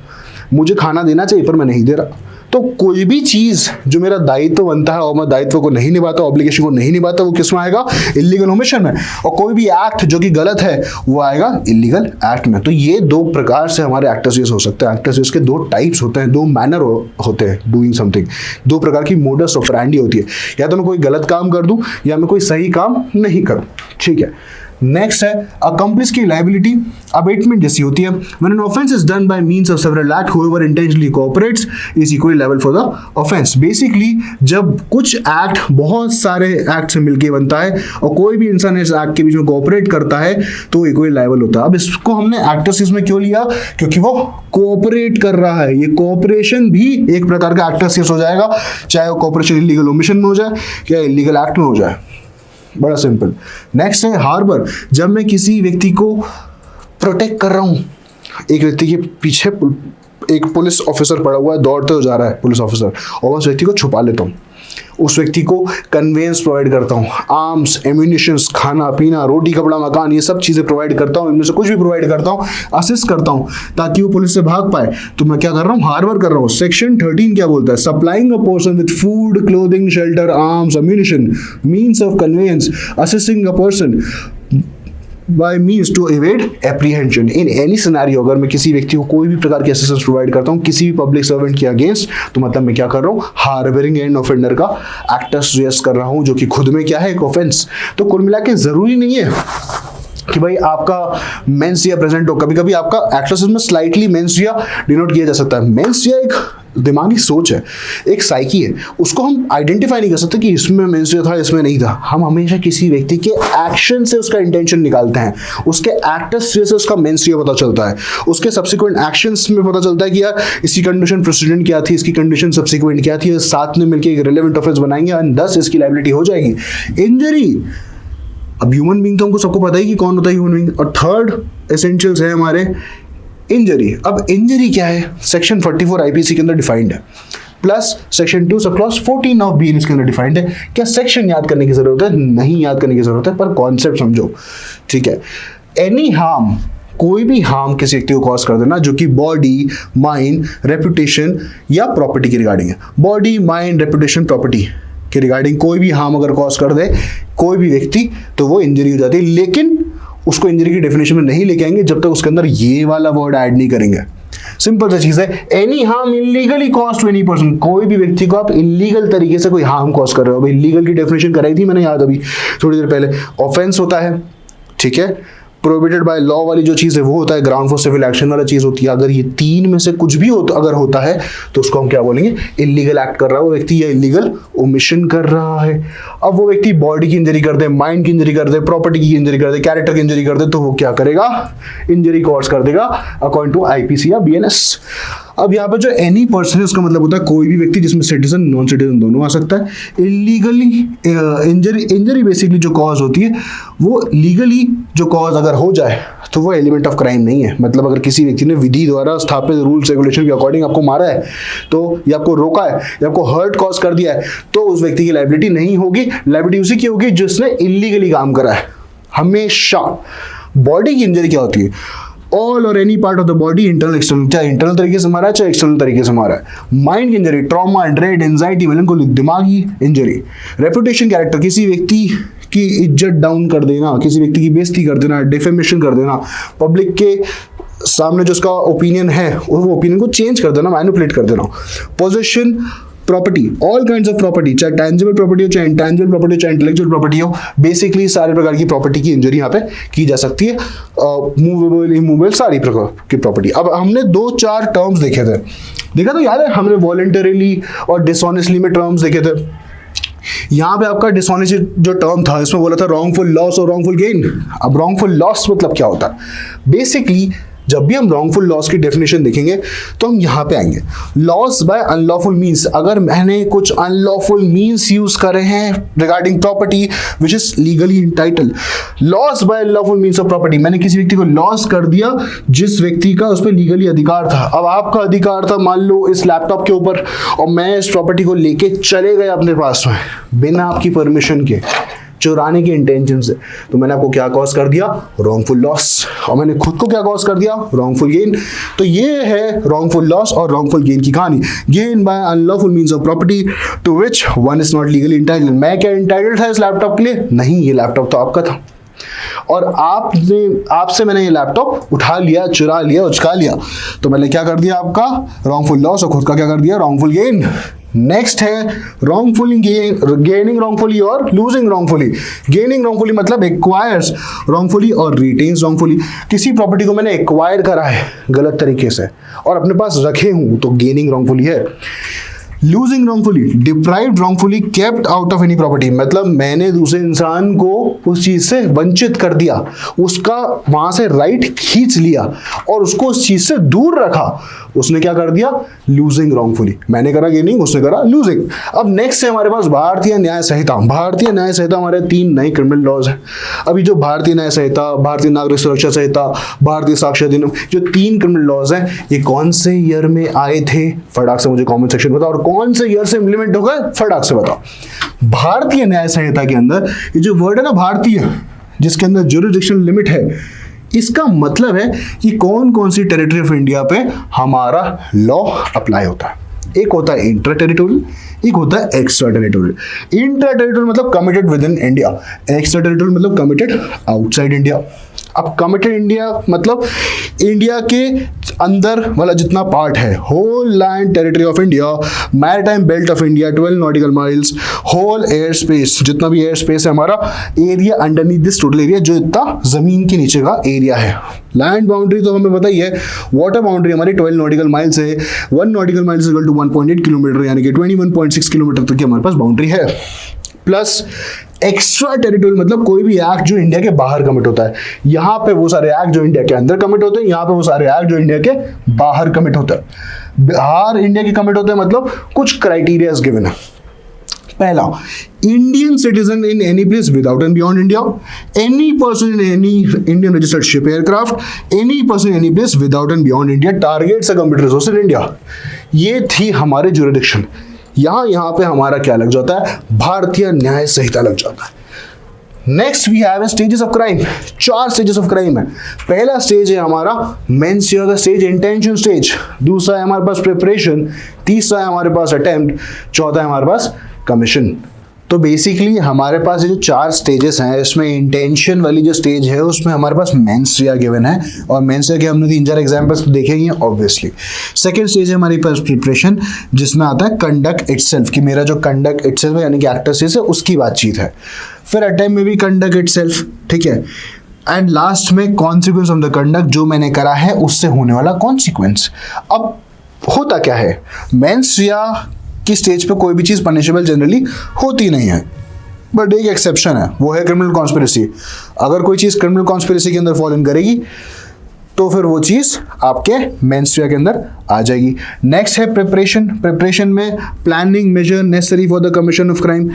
मुझे खाना देना चाहिए पर मैं नहीं दे रहा। तो कोई भी चीज जो मेरा दायित्व बनता है और मैं दायित्व को नहीं निभाता, ऑब्लिगेशन को नहीं निभाता, वो किस में आएगा? इलीगल ओमिशन में। और कोई भी एक्ट जो कि गलत है वो आएगा इलीगल एक्ट में। तो ये 2 प्रकार से हमारे एक्टस यूज हो सकते हैं। एक्टस यूज के 2 टाइप्स होते हैं, 2 मैनर होते हैं डूइंग समथिंग, 2 प्रकार की मोडस ऑपरेंडी होती है। या तो मैं कोई गलत काम कर दूं या मैं कोई सही काम नहीं करूं, ठीक है। नेक्स्ट है अकम्प्लिस की लायबिलिटी, अबेटमेंट जैसी होती है। When an offence is done by means of several act, whoever intentionally cooperates is equally liable for the offence. Basically जब कुछ एक्ट बहुत सारे एक्ट से मिलके बनता है और कोई भी इंसान इस एक्ट के बीच में कोऑपरेट करता है तो इक्वली लायबल होता है। अब इसको हमने एक्टस में क्यों लिया? क्योंकि वो कोऑपरेट कर रहा है। ये कोऑपरेशन भी एक प्रकार का एक्टस हो जाएगा, चाहे वो कोऑपरेशन इलीगल ओमिशन में हो जाए या इलीगल एक्ट में हो जाए। बड़ा सिंपल। नेक्स्ट है हार्बर। जब मैं किसी व्यक्ति को प्रोटेक्ट कर रहा हूं, एक व्यक्ति के पीछे एक पुलिस ऑफिसर पड़ा हुआ है, दौड़ते हुए जा रहा है पुलिस ऑफिसर, और उस व्यक्ति को छुपा लेता हूं, उस व्यक्ति को कन्वेंस प्रोवाइड करता हूं, आर्म्स, एम्यूनिशंस, खाना पीना, रोटी कपड़ा मकान, ये सब चीजें प्रोवाइड करता हूं, इनमें से कुछ भी प्रोवाइड करता हूं, असिस्ट करता हूं ताकि वो पुलिस से भाग पाए। तो मैं क्या कर रहा हूं? हार्बर कर रहा हूं। सेक्शन 13 क्या बोलता है? Supplying a person with food, clothing, shelter, arms, ammunition, means of conveyance, assisting a person by means to evade apprehension in any scenario। अगर मैं किसी व्यक्ति को कोई भी प्रकार की असिस्टेंस प्रोवाइड करता हूँ किसी भी पब्लिक सर्वेंट के अगेंस्ट, तो मतलब मैं क्या कर रहा हूँ? हार्बरिंग एंड ऑफेंडर का एक्टस रियस कर रहा हूँ, जो कि खुद में क्या है? एक ऑफेंस। तो कुल मिला के जरूरी नहीं है कि भाई आपका मेंस रिया प्रेजेंट हो, कभी कभी आपका एक्टस में स्लाइटली मेंस रिया डिनोट किया जा सकता है। मेंस रिया एक दिमागी सोच है, एक साइकी है, उसको हम आइडेंटिफाई नहीं कर सकते कि इसमें मेंस रिया था, इसमें नहीं था। हम हमेशा किसी व्यक्ति के एक्शन से उसका इंटेंशन निकालते हैं, उसके एक्टस से उसका मेंस रिया पता चलता है, उसके सब्सिक्वेंट एक्शंस में पता चलता है कि यार इसकी कंडीशन प्रेसिडेंट क्या थी, इसकी कंडीशन सब्सिक्वेंट क्या थी, साथ में मिलकर एक रिलेवेंट ऑफेंस बनाएंगे और 10 इसकी लायबिलिटी हो जाएगी। इंजरी, अब ह्यूमन बीइंग तो हमको सबको पता है कि कौन होता है ह्यूमन बीइंग। और थर्ड एसेंशियल्स है हमारे इंजरी। अब इंजरी क्या है? सेक्शन 44 आईपीसी के अंदर डिफाइंड है, plus section 2 sub clause 14 of BNS के अंदर डिफाइंड है। क्या सेक्शन याद करने की जरूरत है? नहीं याद करने की जरूरत है, पर कॉन्सेप्ट समझो, ठीक है। एनी हार्म, कोई भी हार्म किसी व्यक्ति को कॉज कर देना जो कि बॉडी, माइंड, रेपुटेशन या प्रॉपर्टी के रिगार्डिंग है। बॉडी, माइंड, रेपुटेशन, प्रॉपर्टी के रिगार्डिंग कोई भी हार्म अगर कॉज कर दे कोई भी व्यक्ति, तो वो इंजरी हो जाती है। लेकिन उसको इंजरी की डेफिनेशन में नहीं लेके आएंगे जब तक उसके अंदर ये वाला वर्ड ऐड नहीं करेंगे। सिंपल सी चीज है, any harm illegally cause to any person, कोई भी व्यक्ति को आप इलीगल तरीके से कोई हार्म कॉज कर रहे हो। इलीगल की डेफिनेशन कराई थी मैंने याद अभी थोड़ी देर पहले, ऑफेंस होता है, ठीक है, प्रोहिबिटेड बाय लॉ वाली जो चीज़ है वो होता है, ग्राउंड फॉर सिविल एक्शन वाला चीज़ होती है। अगर ये तीन में से कुछ भी अगर होता है तो उसको हम क्या बोलेंगे, इलीगल एक्ट कर रहा है वो व्यक्ति या इलीगल ओमिशन कर रहा है। अब वो व्यक्ति बॉडी की इंजरी कर दे, माइंड की इंजरी कर दे, प्रॉपर्टी की इंजरी कर दे, कैरेक्टर की इंजरी कर दे, तो वो क्या करेगा, इंजरी कॉज कर देगा अकॉर्डिंग टू आईपीसी या बीएनएस। अब यहाँ पे जो एनी पर्सन है उसका मतलब होता है कोई भी व्यक्ति जिसमें सिटीजन नॉन सिटीजन दोनों आ सकता है। इलीगली इंजरी बेसिकली जो कॉज होती है वो लीगली जो कॉज अगर हो जाए तो वो एलिमेंट ऑफ क्राइम नहीं है। मतलब अगर किसी व्यक्ति ने विधि द्वारा स्थापित रूल्स रेगुलेशन के अकॉर्डिंग आपको मारा है तो, या आपको रोका है, या आपको हर्ट कॉज कर दिया है, तो उस व्यक्ति की लायबिलिटी नहीं होगी। लायबिलिटी उसी की होगी जिसने इलीगली काम करा है। हमेशा बॉडी की इंजरी क्या होती है, ऑल और any part of the body, internal external, चाहे इंटरनल तरीके से मारा है चाहे एक्सटर्नल तरीके से मारा है। माइंड की इंजरी, ट्रॉमा, ड्रेड, एंजाइटी, मेलंकोली, दिमागी इंजरी। रेपुटेशन, कैरेक्टर, किसी व्यक्ति की इज्जत डाउन कर देना, किसी व्यक्ति की बेइज्जती कर देना, डिफेमेशन कर देना, पब्लिक के सामने जो उसका ओपिनियन है वो ओपिनियन को चेंज कर देना, मैनिपुलेट कर देना। Position, property, all kinds of property, चाहे टैंजिबल प्रॉपर्टी हो, चाहे इंटैंजिबल प्रॉपर्टी हो, चाहे इंटेलेक्चुअल प्रॉपर्टी हो, बेसिकली सारे प्रकार की प्रॉपर्टी की इंजरी यहाँ पे की जा सकती है। मूवेबल, इमूवेबल, सारी प्रकार की प्रॉपर्टी। अब हमने 2-4 टर्म्स देखे थे, देखा तो याद है, हमने वॉलंटरीली और डिसऑनेस्टली में टर्म्स देखे थे। यहाँ पे आपका डिसऑनेस्टी जो टर्म था इसमें बोला था रॉन्गफुल लॉस और रॉन्गफुल गेन। अब रॉन्गफुल लॉस मतलब क्या होता है, बेसिकली जब भी हम रॉन्गफुल लॉस की डेफिनेशन देखेंगे तो हम यहाँ पे आएंगे, लॉस बाय अनलॉफुल मीन्स। अगर मैंने कुछ अनलॉफुल मीन्स यूज करे हैं regarding property which is legally entitle, loss by unlawful means of property, मैंने किसी व्यक्ति को लॉस कर दिया जिस व्यक्ति का उस पर लीगली अधिकार था। अब आपका अधिकार था मान लो इस लैपटॉप के ऊपर, और मैं इस प्रॉपर्टी को लेके चले गए अपने पास में बिना आपकी परमिशन के, चुराने के इंटेंशन से, तो मैंने आपको क्या कॉज कर दिया, रॉन्गफुल लॉस। और मैंने खुद को क्या कॉज कर दिया, रॉन्गफुल गेन। तो ये है रॉन्गफुल लॉस और रॉन्गफुल गेन की कहानी। Gain by unlawful means of property to which one is not legally entitled. मैं क्या इंटाइटल्ड था इस लैपटॉप के लिए, नहीं, ये लैपटॉप तो आपका था और आपसे मैंने ये लैपटॉप उठा लिया, चुरा लिया, उचका लिया, तो मैंने क्या कर दिया, आपका रॉन्गफुल लॉस, और खुद का क्या कर दिया, रॉन्गफुल गेन। नेक्स्ट है रॉन्गफुली गेनिंग रॉन्गफुली और लूजिंग रॉन्गफुली। गेनिंग रॉन्गफुली मतलब एक्वायर्स रॉन्गफुली और रिटेन्स रॉन्गफुली। किसी प्रॉपर्टी को मैंने एक्वायर करा है गलत तरीके से और अपने पास रखे हूं तो गेनिंग रॉन्गफुली है। Losing wrongfully, deprived wrongfully, kept out of any property, मतलब मैंने दूसरे इंसान को उस चीज से वंचित कर दिया, उसका वहां से राइट खींच लिया और उसको उस चीज से दूर रखा, उसने क्या कर दिया, लूजिंग रॉन्गफुली। मैंने करा गेनिंग, उसने करा लूजिंग। अब नेक्स्ट है हमारे पास भारतीय न्याय संहिता। भारतीय न्याय संहिता हमारे 3 नए क्रिमिनल लॉज हैं। अभी जो भारतीय न्याय संहिता, भारतीय नागरिक सुरक्षा संहिता, भारतीय साक्ष्य अधिनियम, जो 3 क्रिमिनल लॉज हैं, ये कौन से ईयर में आए थे, फटाक से मुझे कॉमेंट सेक्शन में बताओ, और कौन से ईयर से इंप्लीमेंट हो गए, फटाक से बताओ। भारतीय न्याय संहिता के अंदर ये जो वर्ड है ना भारतीय, जिसके अंदर ज्यूरिसडिक्शन लिमिट है, इसका मतलब है कि कौन कौन सी टेरिटरी ऑफ इंडिया पे हमारा लॉ अप्लाई होता है। एक होता है इंट्रा टेरिटोरियल, एक होता है एक्स्ट्रा टेरिटोरियल। इंट्रा टेरिटोरियल मतलब committed within India, extra territorial मतलब कमिटेड आउटसाइड इंडिया। अब कमिटेड इंडिया मतलब इंडिया के अंदर वाला जितना पार्ट है, whole land territory of India, maritime belt of India, 12 nautical miles, whole air space, जितना भी एयर स्पेस है हमारा, area underneath this total area, जो इतना जमीन के नीचे का एरिया है। लैंड बाउंड्री तो हमें पता ही है, वाटर बाउंड्री हमारी 12 नॉटिकल माइल्स है, 1 nautical miles equal to 1.8 kilometre, यानी कि 21.6 किलोमीटर तक की हमारे पास बाउंड्री है। प्लस एक्स्ट्रा टेरिटोरियल मतलब कोई भी एक्ट जो इंडिया के बाहर कमिट होता है। यहाँ पे वो सारे एक्ट जो इंडिया के अंदर कमिट होते हैं, यहाँ पे वो सारे एक्ट जो इंडिया के बाहर कमिट होता है। बाहर इंडिया के कमिट होते हैं मतलब कुछ क्राइटेरियाज गिवन है। पहला, Indian citizen in any place without and beyond India, any person in any Indian registered ship aircraft, any person in any place without and beyond India, targets a computer resource in India. ये थी हमारे jurisdiction. यहाँ पे हमारा क्या लग जाता है, भारतीय न्याय संहिता लग जाता है। Next we have stages of crime. 4 stages of crime है। पहला स्टेज है हमारा मेंस स्टेज, इंटेंशन स्टेज। दूसरा है हमारे पास प्रिपरेशन, तीसरा है हमारे पास अटेम्प्ट, चौथा है हमारे पास कमीशन। तो बेसिकली हमारे पास ये जो 4 स्टेजेस हैं, इसमें इंटेंशन वाली जो स्टेज है उसमें हमारे पास मेंस्ट्रुआ गिवन है, और मेंस्ट्रुआ के हमने 3-4 एग्जांपल्स तो देखे ही हैं ऑब्वियसली। सेकंड स्टेज है हमारे पास प्रिपरेशन, जिसमें आता है कंडक्ट इटसेल्फ, कि मेरा जो कंडक्ट इटसेल्फ है यानी कि एक्टर स्टेज है उसकी बातचीत है। फिर अटेम्प्ट में भी कंडक्ट इटसेल्फ, ठीक है। एंड लास्ट में कॉन्सिक्वेंस ऑफ द कंडक्ट, जो मैंने करा है उससे होने वाला कॉन्सिक्वेंस। अब होता क्या है, मेंस्ट्रुआ की स्टेज पे कोई भी चीज़ पनिशेबल जनरली होती नहीं है, बट एक एक्सेप्शन है, वो है क्रिमिनल कॉन्स्पिरेसी। अगर कोई चीज़ क्रिमिनल कॉन्स्पिरेसी के अंदर फॉल इन करेगी तो फिर वो चीज़ आपके मेंस्ट्रुआ के अंदर आ जाएगी। नेक्स्ट है प्रिपरेशन। प्रिपरेशन में planning major necessary for the commission of crime,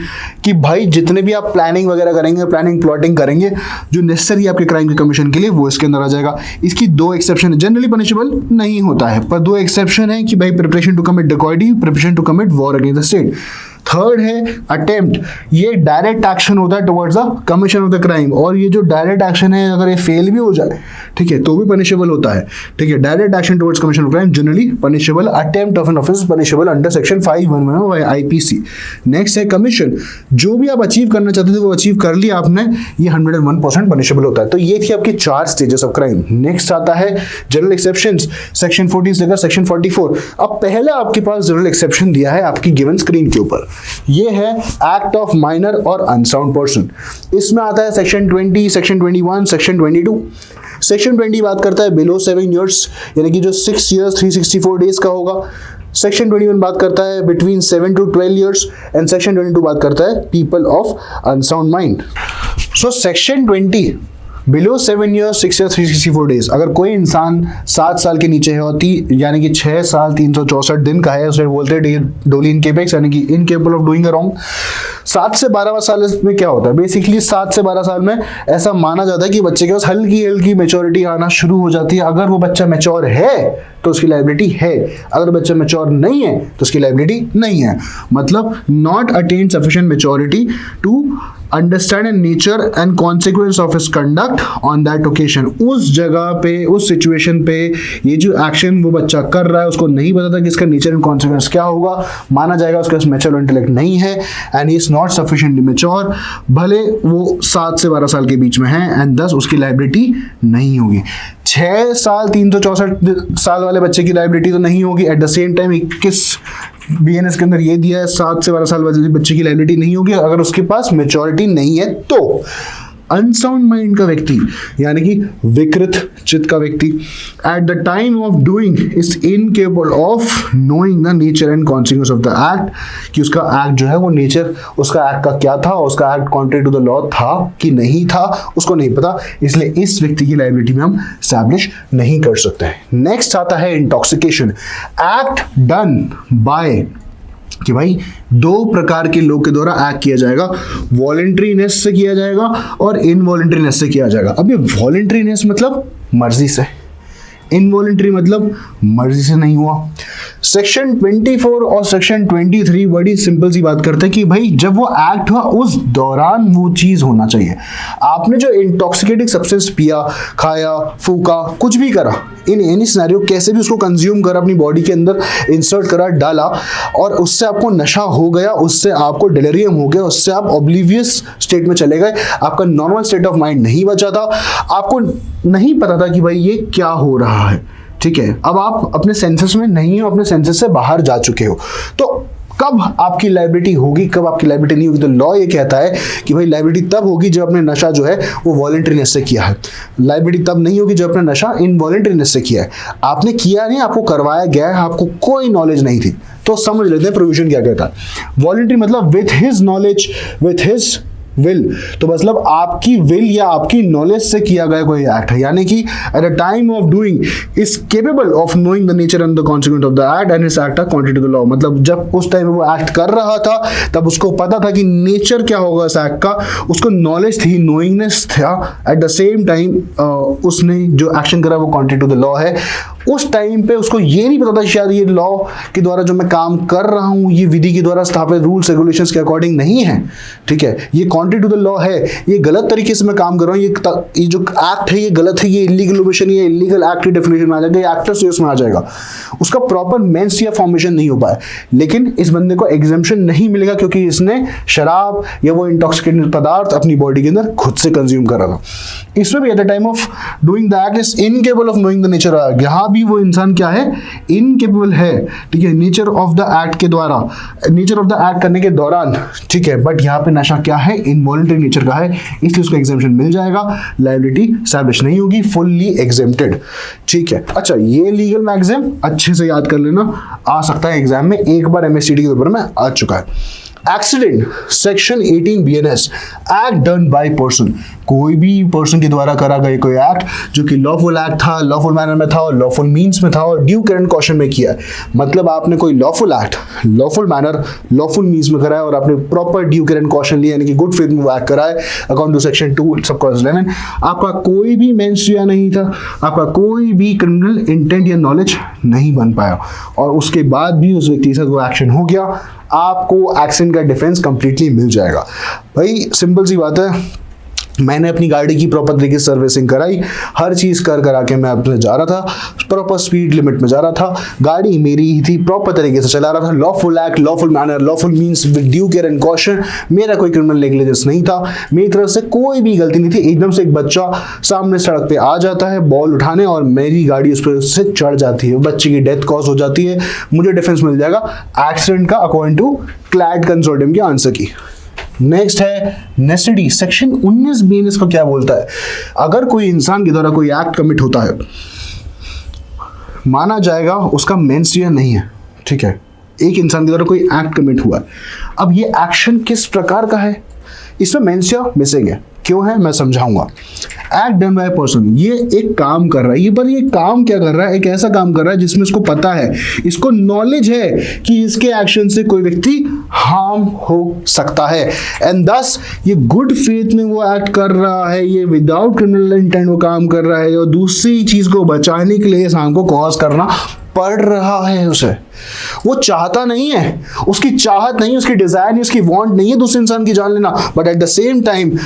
कि भाई जितने भी आप प्लानिंग वगैरह करेंगे, प्लानिंग प्लॉटिंग करेंगे, जो नेसेसरी आपके क्राइम के कमीशन के लिए, वो इसके अंदर आ जाएगा। इसकी 2 एक्सेप्शन है, जनरली पनिशेबल नहीं होता है, पर 2 एक्सेप्शन है कि भाई preparation to commit dacoity, preparation to commit war against the state. Third है अटेम्प्ट, ये डायरेक्ट एक्शन होता है towards the commission of the crime, और ये जो डायरेक्ट एक्शन है अगर ये फेल भी हो जाए, ठीक है, तो भी पनिशेबल होता है, ठीक है। Direct action towards commission of crime generally punishable, attempt of an offence punishable under section 511 of IPC. Next है कमीशन, जो भी आप अचीव करना चाहते थे वो अचीव कर लिया आपने, ये 101% पनिशेबल होता है। तो ये थी आपकी 4 स्टेजेस ऑफ क्राइम। नेक्स्ट आता है जनरल एक्सेप्शंस, सेक्शन 14 से लेकर सेक्शन 44। अब पहले आपके पास जनरल एक्सेप्शन दिया है आपकी गिवन स्क्रीन के ऊपर, ये है एक्ट ऑफ माइनर और अनसाउंड पर्सन। इसमें आता है सेक्शन 20, सेक्शन 21, सेक्शन 22। सेक्शन 20 बात करता है बिलो 7 ईयर्स, यानी कि जो 6 ईयर्स 364 डेज का होगा। सेक्शन 21 बात करता है between 7 to 12 years, and section 22 बात करता है people of unsound mind. So section 20 below 7 years 6 years 364 days, अगर कोई इंसान 7 साल के नीचे है और यानी कि 6 साल 364 दिन का है, उसे बोलते हैं डोली इनकेपेक्स, यानी कि incapable of doing a wrong. 7 से 12 साल में क्या होता है, बेसिकली 7 से 12 साल में ऐसा माना जाता है कि बच्चे के पास हल्की हल्की मेच्योरिटी आना शुरू हो जाती है। अगर वो बच्चा मैच्योर है तो उसकी लायबिलिटी है, अगर बच्चा मैच्योर नहीं है तो उसकी लायबिलिटी नहीं है। मतलब not attain sufficient maturity to understand and nature and consequence of his conduct on that occasion. उस जगह पे, उस सिचुएशन पे ये जो एक्शन वो बच्चा कर रहा है उसको नहीं पता था कि इसका नेचर एंड कॉन्सिक्वेंस क्या होगा, माना जाएगा उसके पास मैच्योर इंटेलेक्ट नहीं है and he is not sufficiently mature, भले वो 7 से 12 साल के बीच में है, एंड दस उसकी लायबिलिटी नहीं होगी। 6 साल 364 साल वाले बच्चे की लायबिलिटी तो नहीं होगी। Eight the same time 21 BNS के अंदर ये दिया है 7 से 12 साल वाले बच्चे की लायबिलिटी नहीं होगी अगर उसके पास मैच्योरिटी नहीं है। तो अनसाउंड माइंड का व्यक्ति यानी कि विकृत चित्त का व्यक्ति eight the time of doing is incapable of knowing the nature and consequence of the act, कि उसका एक्ट जो है वो नेचर उसका एक्ट का क्या था, उसका act contrary to the law था कि नहीं था, उसको नहीं पता, इसलिए इस व्यक्ति की लायबिलिटी में हम एस्टैब्लिश नहीं कर सकते हैं। नेक्स्ट आता है इंटॉक्सिकेशन, एक्ट डन बाय, कि भाई 2 प्रकार के लोग के द्वारा एक्ट किया जाएगा, वॉलंटरीनेस से किया जाएगा और इनवॉलंटरीनेस से किया जाएगा। अब ये वॉलंटरीनेस मतलब मर्जी से, इनवॉलंटरी मतलब मर्जी से नहीं हुआ। सेक्शन 24 और सेक्शन 23 बड़ी सिंपल सी बात करते हैं कि भाई जब वो एक्ट हुआ उस दौरान वो चीज होना चाहिए। आपने जो इंटॉक्सिकेटिंग सब्सटेंस पिया, खाया, फूका, कुछ भी करा, इन एनी सिनेरियो कैसे भी उसको कंज्यूम करा, अपनी बॉडी के अंदर इंसर्ट करा, डाला और उससे आपको नशा हो गया, उससे आपको डिलेरियम हो गया, उससे आप ऑब्लिवियस स्टेट में चले गए, आपका नॉर्मल स्टेट ऑफ माइंड नहीं बचा था, आपको नहीं पता था कि भाई ये क्या हो रहा है, ठीक है। अब आप अपने सेंसेस में नहीं हो, अपने सेंसेस से बाहर जा चुके हो, तो कब आपकी लायबिलिटी होगी, कब आपकी लायबिलिटी नहीं होगी? तो लॉ ये कहता है कि भाई लायबिलिटी तब होगी जब आपने नशा जो है वो वॉलंटरीनेस से किया है, लायबिलिटी तब नहीं होगी जब आपने नशा इनवॉलंटरीनेस से किया है। आपने किया नहीं, आपको करवाया गया है, आपको कोई नॉलेज नहीं थी। तो समझ लेते हैं प्रोविजन क्या कहता है। वॉलंटरी मतलब with his knowledge, with his will, तो मतलब आपकी विल या आपकी नॉलेज से किया गया कोई एक्ट है, यानी कि at the time of doing is capable of knowing the nature and the consequence of the act and his act are contrary to the law. मतलब जब उस टाइम वो एक्ट कर रहा था तब उसको पता था कि नेचर क्या होगा इस एक्ट का, उसको नॉलेज थी, नोइंगनेस था। एट द सेम टाइम उसने जो एक्शन करा वो कॉन्ट्ररी टू द लॉ है, उस टाइम पे उसको ये नहीं पता था शायद ये लॉ के द्वारा जो मैं काम कर रहा हूँ ये विधि के द्वारा स्थापित रूल्स रेगुलेशंस के अकॉर्डिंग नहीं है, ठीक है, ये कॉन्ट्री टू द लॉ है, ये गलत तरीके से मैं काम कर रहा हूँ, ये जो एक्ट है ये गलत है, ये इलीगल ओमिशन, ये इलीगल एक्ट की डेफिनेशन में आ जाएगा, ये एक्टर्स यूज में आ जाएगा, उसका प्रॉपर मेंस या फॉर्मेशन नहीं हो पाया। लेकिन इस बंदे को एग्जेम्पशन नहीं मिलेगा क्योंकि इसने शराब या वो इंटॉक्सिकेटिंग पदार्थ अपनी बॉडी के अंदर खुद से कंज्यूम कर रहा था। इसमें भी eight the time of doing the act is incapable of knowing the nature, यहाँ भी वो इंसान क्या है, इनकेपेबल है, ठीक है, नेचर ऑफ द एक्ट के द्वारा, नेचर ऑफ द एक्ट करने के दौरान, ठीक है, बट यहाँ पे नशा क्या है, इनवॉलंटरी नेचर का है, इसलिए उसको एग्जेम्पशन मिल जाएगा, लायबिलिटी एस्टैब्लिश नहीं होगी, फुल्ली एग्जेम्प्टेड, ठीक है। अच्छा, ये लीगल मैक्सिम अच्छे से याद कर लेना, आ सकता है एग्जाम में, एक बार एमएसटीडी के पेपर में आ चुका है। Accident, section 18 BNS, act done by person, कोई भी पर्सन के द्वारा करा गया कोई एक्ट जो कि लॉफुल एक्ट था, लॉफुल मैनर में था और लॉफुल मीन्स में था और ड्यू केयर एंड कॉशन में किया है। मतलब आपने कोई lawful act, lawful manner, lawful means में कराया और आपने proper due care and caution लिया, यानी कि गुड फेथ में वो एक्ट कराए according to section 2 sub clause 11। आपका कोई भी मेंस या नहीं था, आपका कोई भी क्रिमिनल इंटेंट या नॉलेज नहीं बन पाया और उसके बाद भी उस व्यक्ति के साथ वो एक्शन हो गया, आपको एक्सीडेंट का डिफेंस कंप्लीटली मिल जाएगा। भाई सिंपल सी बात है, मैंने अपनी गाड़ी की प्रॉपर तरीके से सर्विसिंग कराई, हर चीज़ करा के मैं अपने जा रहा था, प्रॉपर स्पीड लिमिट में जा रहा था, गाड़ी मेरी ही थी, प्रॉपर तरीके से चला रहा था, lawful act, lawful manner, lawful means with due care and caution, मेरा कोई क्रिमिनल नेग्लिजेंस नहीं था, मेरी तरफ से कोई भी गलती नहीं थी। एकदम से एक बच्चा सामने सड़क पे आ जाता है बॉल उठाने और मेरी गाड़ी उस पर से चढ़ जाती है, बच्चे की डेथ कॉज हो जाती है, मुझे डिफेंस मिल जाएगा एक्सीडेंट का अकॉर्डिंग टू क्लैड कंसोर्टियम के आंसर की। नेक्स्ट है नेसेसिटी, सेक्शन 19 BNS का क्या बोलता है, अगर कोई इंसान के द्वारा कोई एक्ट कमिट होता है, माना जाएगा उसका मेंस्ट्रुआ नहीं है, ठीक है, एक इंसान के द्वारा कोई एक्ट कमिट हुआ है, अब ये एक्शन किस प्रकार का है, इसमें मेंस्ट्रुआ मिसिंग है, क्यों है मैं समझाऊंगा। एक्ट डन बाय पर्सन, ये एक काम कर रहा है, ये काम क्या कर रहा है, एक ऐसा काम कर रहा है जिसमें इसको पता है, इसको नॉलेज है कि इसके एक्शन से कोई व्यक्ति हार्म हो सकता है, एंड दस ये गुड फेथ में वो एक्ट कर रहा है, ये विदाउट क्रिमिनल इंटेंट वो काम कर रहा है और दूसरी चीज को बचाने के लिए इंसान को कॉज करना पड़ रहा है उसे, वो चाहता नहीं है, उसकी चाहत नहीं, उसकी डिजायर नहीं, उसकी वांट नहीं है दूसरे इंसान की जान लेना, but at the same time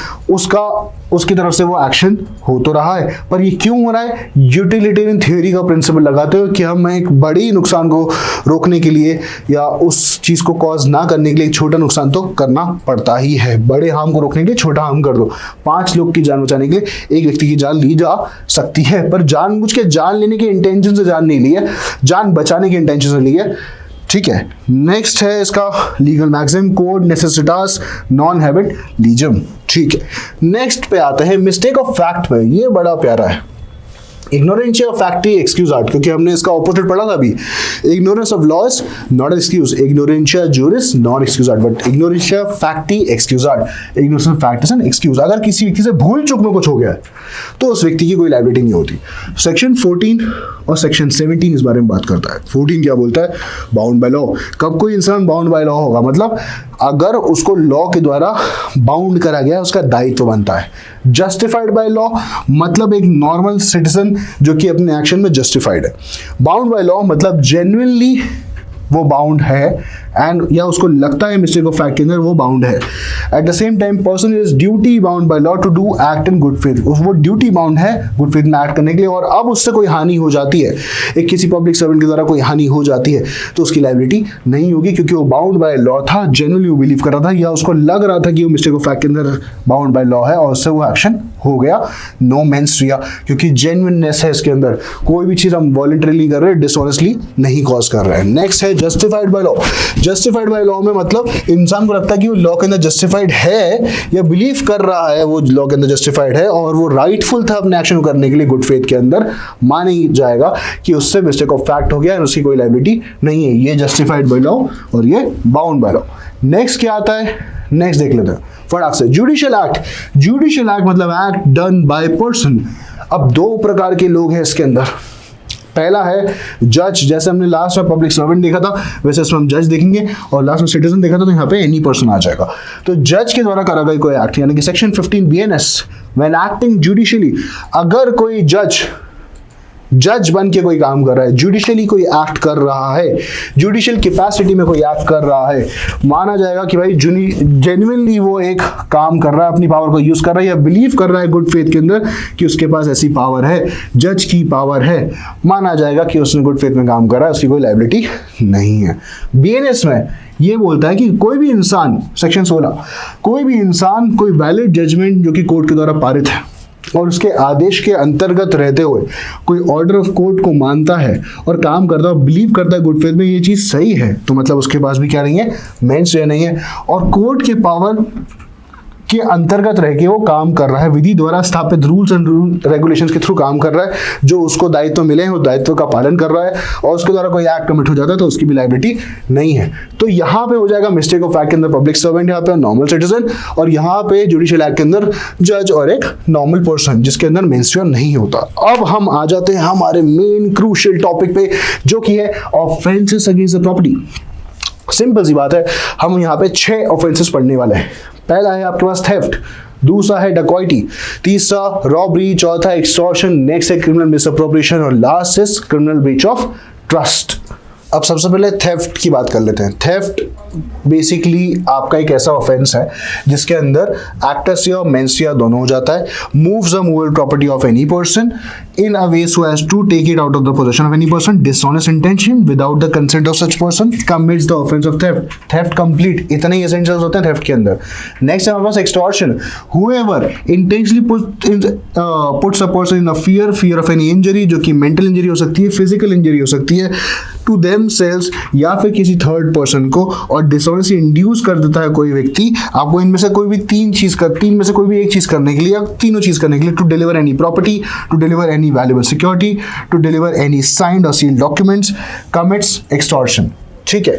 उसकी तरफ से वो एक्शन हो तो रहा है। पर ये क्यों हो रहा है, यूटिलिटेरियन थ्योरी का प्रिंसिपल लगाते हुए कि हम एक बड़ी नुकसान को रोकने के लिए या उस चीज को कॉज ना करने के लिए एक छोटा नुकसान तो करना पड़ता ही है, बड़े हार्म को रोकने के लिए छोटा हार्म कर दो। 5 लोग की जान बचाने के लिए एक व्यक्ति की जान ली जा सकती है, पर जानबूझ के जान लेने के इंटेंशन से जान नहीं ली है, जान बचाने के इंटेंशन से ली है, ठीक है। नेक्स्ट है इसका legal maxim, quod necessitas non habet legem, ठीक है। नेक्स्ट पे आते हैं मिस्टेक ऑफ फैक्ट पे, ये बड़ा प्यारा है, इग्नोरेंशिया फैक्टी एक्सक्यूज आर्ट, क्योंकि हमने इसका ऑपोजिट पढ़ा था अभी, ignorance of laws not excuse, ignorantia juris not excusat, but ignorantia facti excusat, ignorance of fact is an excuse. अगर किसी व्यक्ति से भूल चूक में कुछ हो गया है तो उस व्यक्ति की कोई लायबिलिटी नहीं होती। सेक्शन 14 और सेक्शन 17 इस बारे में बात करता है। 14 क्या बोलता है, बाउंड बाय लॉ, कब कोई इंसान बाउंड बाय लॉ होगा, मतलब अगर उसको लॉ के द्वारा बाउंड करा गया उसका दायित्व बनता है। जस्टिफाइड बाय लॉ मतलब एक नॉर्मल सिटीजन जो कि अपने एक्शन में जस्टिफाइड है। बाउंड बाय लॉ मतलब जेन्युइनली वो बाउंड है एंड या उसको लगता है मिस्टेक ऑफ फैक्ट के अंदर वो बाउंड है। At the same time person is duty bound by law to do act in good faith, वो ड्यूटी बाउंड है गुड फेथ में एक्ट करने के लिए, और अब उससे कोई हानि हो जाती है, एक किसी पब्लिक सर्वेंट के द्वारा कोई हानि हो जाती है तो उसकी लायबिलिटी नहीं होगी, क्योंकि वो बाउंड बाय लॉ था, जेन्युइनली वो बिलीव कर रहा था या उसको लग रहा था कि वो मिस्टेक ऑफ फैक्ट के अंदर बाउंड बाय लॉ है और उससे वो एक्शन हो गया। नो मेंस रिया, क्योंकि जेन्युइननेस है इसके अंदर, कोई भी चीज हम वॉलंटरीली कर रहे हैं, डिसऑनेस्टली नहीं कॉज कर रहे हैं। नेक्स्ट है justified by law. Justified by law में मतलब इंसान को लगता है कि वो लॉ के अंदर जस्टिफाइड है या बिलीव कर रहा है वो लॉ के अंदर जस्टिफाइड है और वो राइटफुल था अपने एक्शन करने के लिए गुड फेथ के अंदर, माना जाएगा कि उससे मिस्टेक ऑफ फैक्ट हो गया और उसकी कोई लायबिलिटी नहीं है। ये जस्टिफाइड बाय लॉ और ये बाउंड बाय लॉ। नेक्स्ट क्या आता है, नेक्स्ट देख लेते हैं फटाक से। जुडिशियल एक्ट, जुडिशियल एक्ट मतलब एक्ट डन बाय पर्सन। अब 2 प्रकार के लोग हैं इसके अंदर। पहला है जज, जैसे हमने लास्ट में पब्लिक सर्वेंट देखा था वैसे इसमें हम जज देखेंगे, और लास्ट में सिटीजन देखा था तो यहाँ पे एनी पर्सन आ जाएगा। तो जज के द्वारा करा गया कोई एक्ट, यानी कि section 15 BNS when acting judicially, अगर कोई जज जज बन के कोई काम कर रहा है, जुडिशियली कोई एक्ट कर रहा है, जुडिशियल कैपेसिटी में कोई एक्ट कर रहा है, माना जाएगा कि भाई जेन्युइनली वो एक काम कर रहा है, अपनी पावर को यूज कर रहा है या बिलीव कर रहा है गुड फेथ के अंदर कि उसके पास ऐसी पावर है, जज की पावर है, माना जाएगा कि उसने गुड फेथ में काम कर रहा है, उसकी कोई लायबिलिटी नहीं है। बीएनएस में ये बोलता है कि कोई भी इंसान, सेक्शन 16, कोई भी इंसान कोई वैलिड जजमेंट जो कि कोर्ट के द्वारा पारित है और उसके आदेश के अंतर्गत रहते हुए कोई ऑर्डर ऑफ कोर्ट को मानता है और काम करता है, बिलीव करता है गुड फेथ में ये चीज सही है, तो मतलब उसके पास भी क्या नहीं है, मेंस रे नहीं है, और कोर्ट के पावर के अंतर्गत रह के वो काम कर रहा है, विधि द्वारा स्थापित रूल्स एंड रेगुलेशंस के थ्रू काम कर रहा है, जो उसको दायित्व मिले हैं उस दायित्व का पालन कर रहा है, और उसके द्वारा कोई एक्ट कमिट हो जाता है तो उसकी भी लायबिलिटी नहीं है। तो यहाँ पे हो जाएगा मिस्टेक ऑफ एक्ट के अंदर पब्लिक सर्वेंट, यहाँ पे नॉर्मल सिटीजन, और यहाँ पे जुडिशियल एक्ट के अंदर जज और एक नॉर्मल पर्सन जिसके अंदर मेंस्ट्रुअल नहीं होता। अब हम आ जाते हैं हमारे मेन क्रूशियल टॉपिक पे, जो कि है offences against the property. Simple सी बात है, हम यहाँ पे 6 ऑफेंसेस पढ़ने वाले हैं। पहला है आपके पास थेफ्ट, दूसरा है डकॉइटी, तीसरा रॉबरी, चौथा एक्सटॉर्शन, नेक्स्ट है क्रिमिनल मिसअप्रोप्रिएशन और last is criminal breach of trust. अब सबसे पहले थेफ्ट की बात कर लेते हैं। थेफ्ट बेसिकली आपका एक ऐसा ऑफेंस है जिसके अंदर एक्टस या मेंस या दोनों हो जाता है, moves the movable property of any person in a way so as to take it out of the possession of any person, dishonest intention without the consent of such person commits the offense of theft. Theft complete, इतने ही essentials होते हैं theft के अंदर। Next है हमारे पास extortion, whoever intentionally puts a person in a fear of any injury, जो कि mental injury हो सकती है, physical injury हो सकती है, to themselves या फिर किसी थर्ड पर्सन को, और डिसऑनेस्टली इंड्यूस कर देता है कोई व्यक्ति आपको इनमें से कोई भी तीन में से कोई भी एक चीज करने के लिए या तीनों चीज करने के लिए, to deliver any property, to deliver any valuable security, to deliver any signed or sealed documents, commits extortion। ठीक है।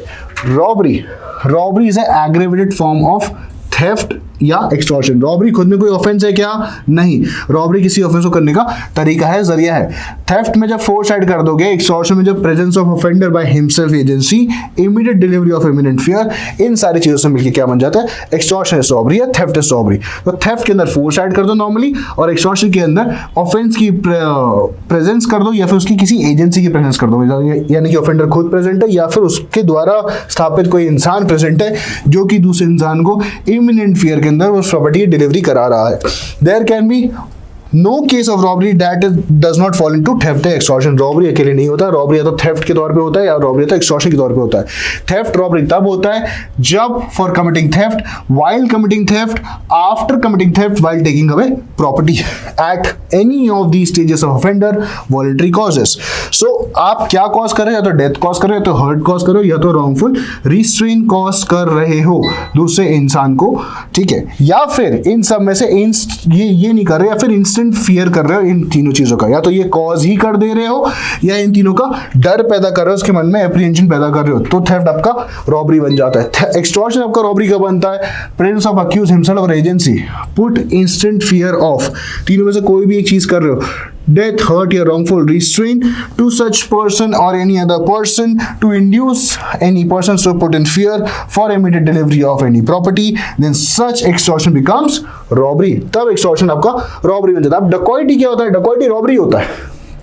Robbery is an aggravated form of theft या एक्सटॉर्शन। रॉबरी खुद में कोई ऑफेंस है क्या? नहीं, रॉबरी किसी ऑफेंस को करने का तरीका है, जरिया है। थेफ्ट में जब फोर्स ऐड कर दोगे, एक्सटॉर्शन में जब presence of offender by himself, agency, immediate delivery of imminent fear, इन सारी चीजों से मिलकर क्या बन जाता है? एक्सटॉर्शन इज रॉबरी या थेफ्ट इज रॉबरी। तो थेफ्ट के अंदर फोर्स ऐड कर दो नॉर्मली, और एक्सटॉर्शन के अंदर ऑफेंस की प्रेजेंस कर दो या फिर उसकी किसी एजेंसी की प्रेजेंस कर दो, यानी कि ऑफेंडर खुद प्रेजेंट है या फिर उसके द्वारा स्थापित कोई इंसान प्रेजेंट है जो कि दूसरे इंसान को इमिनेंट फियर के अंदर उस प्रॉपर्टी की डिलीवरी करा रहा है। There can be no case of robbery that does not fall into theft या एक्सटॉर्शन। रॉबरी अकेले नहीं होता, रॉबरी या तो थेफ्ट के तौर पे होता है या रॉबरी या तो एक्सटॉर्शन के तौर पे होता है। थेफ्ट रॉबरी तब होता है जब for committing theft, while committing theft, after committing theft, while taking away property, at any of the stages of offender, voluntary causes. So आप क्या कॉज कर रहे हो? या तो डेथ कॉज कर रहे हो, या तो हर्ट कॉज कर रहे हो, या तो रॉन्गफुल रिस्ट्रेन कॉज कर रहे हो दूसरे इंसान को, ठीक है, या फिर इन सब में से ये नहीं कर रहे, या फिर इंस्टेंट फियर कर रहे हो इन तीनों चीजों का, या तो ये कॉज ही कर दे रहे हो या इन तीनों का डर पैदा कर रहे हो, उसके मन में एप्रीहेंशन पैदा कर रहे हो, तो थेफ्ट आपका रॉबरी बन जाता है। एक्सटॉर्शन आपका रॉबरी का बनता है प्रेजेंस ऑफ अक्यूज हिमसेल्फ और agency, put instant fear of, तीनों में से कोई भी एक चीज कर रहे हो, death, hurt or wrongful restraint to such person or any other person to induce any person to put in fear for immediate delivery of any property, then such extortion becomes robbery। तब extortion आपका robbery बन जाता है। अब डकॉइटी क्या होता है? डकॉइटी robbery होता है।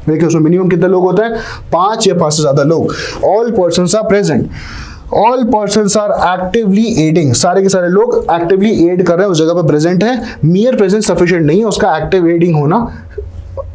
देखिए उसमें मिनिमम कितने लोग होते हैं? 5 या 5 से ज्यादा लोग। All persons are present, all persons are actively aiding, सारे के सारे लोग एक्टिवली एड कर रहे हैं, उस जगह पर प्रेजेंट है। मियर प्रेजेंस सफिशिएंट नहीं है, उसका एक्टिव एडिंग होना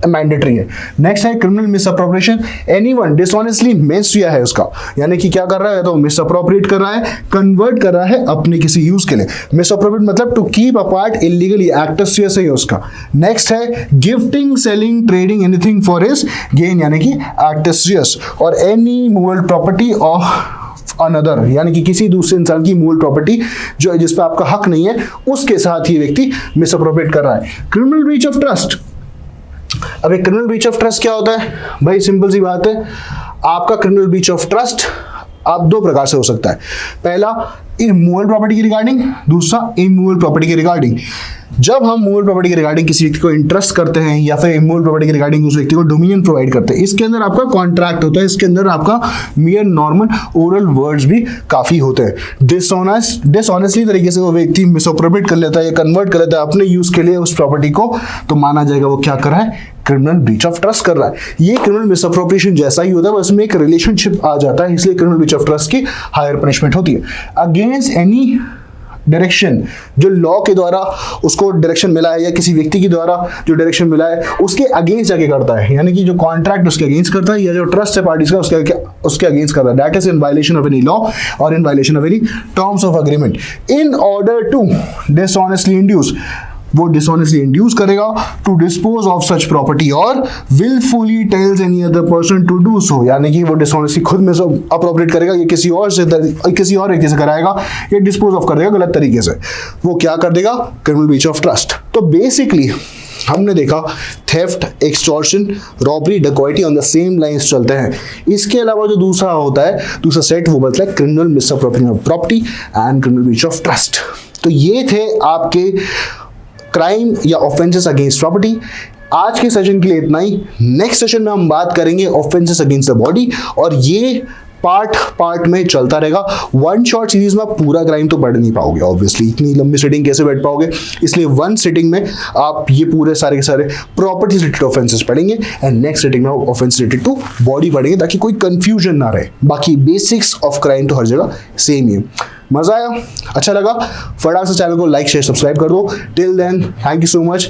मैंडेटरी है। नेक्स्ट है criminal misappropriation, anyone dishonestly miss किया है उसका, यानी कि क्या कर रहा है? तो मिसअप्रोप्रिएट कर रहा है, कन्वर्ट कर रहा है अपने किसी यूज के लिए। मिसअप्रोप्रिएट मतलब to keep apart illegally, acts से ही उसका। नेक्स्ट है gifting, selling, trading anything for his gain, यानी कि एक्टस, और any movable property of another, यानी कि किसी दूसरे इंसान की मूल प्रॉपर्टी जो जिस पर आपका हक नहीं है, उसके साथ ही व्यक्ति मिसअप्रोप्रिएट कर रहा है। क्रिमिनल ब्रीच ऑफ ट्रस्ट, अब एक क्रिमिनल ब्रीच ऑफ ट्रस्ट क्या होता है भाई? सिंपल सी बात है, आपका क्रिमिनल ब्रीच ऑफ ट्रस्ट आप 2 प्रकार से हो सकता है। पहला इमूवेबल प्रॉपर्टी की रिगार्डिंग, दूसरा इमूवेबल प्रॉपर्टी की रिगार्डिंग। जब हम मूवेबल प्रॉपर्टी के रिगार्डिंग किसी व्यक्ति को इंटरेस्ट करते हैं या फिर इमूवेबल प्रॉपर्टी के रिगार्डिंग उस व्यक्ति को डोमिनियन प्रोवाइड करते हैं, इसके अंदर आपका कॉन्ट्रैक्ट होता है, इसके अंदर आपका मियर नॉर्मल ओरल वर्ड्स भी काफी होते हैं। डिसऑनेस्टली तरीके से वो व्यक्ति मिसअप्रोप्रिएट कर लेता है या कन्वर्ट कर लेता है अपने यूज के लिए उस प्रॉपर्टी को, तो माना जाएगा वो क्या कर रहा है, क्रिमिनल ब्रीच ऑफ ट्रस्ट कर रहा है। ये क्रिमिनल मिसअप्रोप्रिएशन जैसा ही होता है, बस में एक रिलेशनशिप आ जाता है, इसलिए क्रिमिनल ब्रीच ऑफ ट्रस्ट की हायर पनिशमेंट होती है। अगेंस्ट एनी डायरेक्शन जो लॉ के द्वारा उसको डायरेक्शन मिला है या किसी व्यक्ति के द्वारा जो डायरेक्शन मिला है उसके अगेंस्ट जाके करता है, यानी कि जो कॉन्ट्रैक्ट उसके अगेंस्ट करता है या जो ट्रस्ट है पार्टीज का उसके अगेंस्ट करता है, that is in violation of any law और in violation of any terms of agreement. In order to dishonestly induce, वो डिसऑनेस्टली इंड्यूस करेगा to dispose of such property और wilfully tells any other person to do so, यानी कि वो dishonestly खुद में appropriate करेगा या किसी और व्यक्ति से कराएगा या डिस्पोज ऑफ कर देगा गलत तरीके से, वो क्या कर देगा, क्रिमिनल ब्रीच ऑफ ट्रस्ट। तो बेसिकली हमने देखा theft, extortion, robbery, dacoity on the same lines चलते हैं। इसके अलावा जो दूसरा होता है, दूसरा सेट वो बोलता है criminal misappropriation of property and criminal breach of trust. तो ये थे आपके क्राइम या ऑफेंसेस अगेंस्ट प्रॉपर्टी। आज के सेशन के लिए इतना ही। नेक्स्ट सेशन में हम बात करेंगे ऑफेंसेस अगेंस्ट द बॉडी, और ये पार्ट में चलता रहेगा। वन शॉट सीरीज में आप पूरा क्राइम तो पढ़ नहीं पाओगे, ऑब्वियसली इतनी लंबी सिटिंग कैसे बैठ पाओगे, इसलिए वन सिटिंग में आप ये पूरे सारे के सारे प्रॉपर्टी रिलेटेड ऑफेंसेस पढ़ेंगे एंड नेक्स्ट सिटिंग में ऑफेंस रिलेटेड टू बॉडी पढ़ेंगे, ताकि कोई कंफ्यूजन ना रहे। बाकी बेसिक्स ऑफ क्राइम तो हर जगह सेम ही है। मजा आया, अच्छा लगा, फटाक से चैनल को लाइक शेयर सब्सक्राइब कर दो। Till then thank you so much.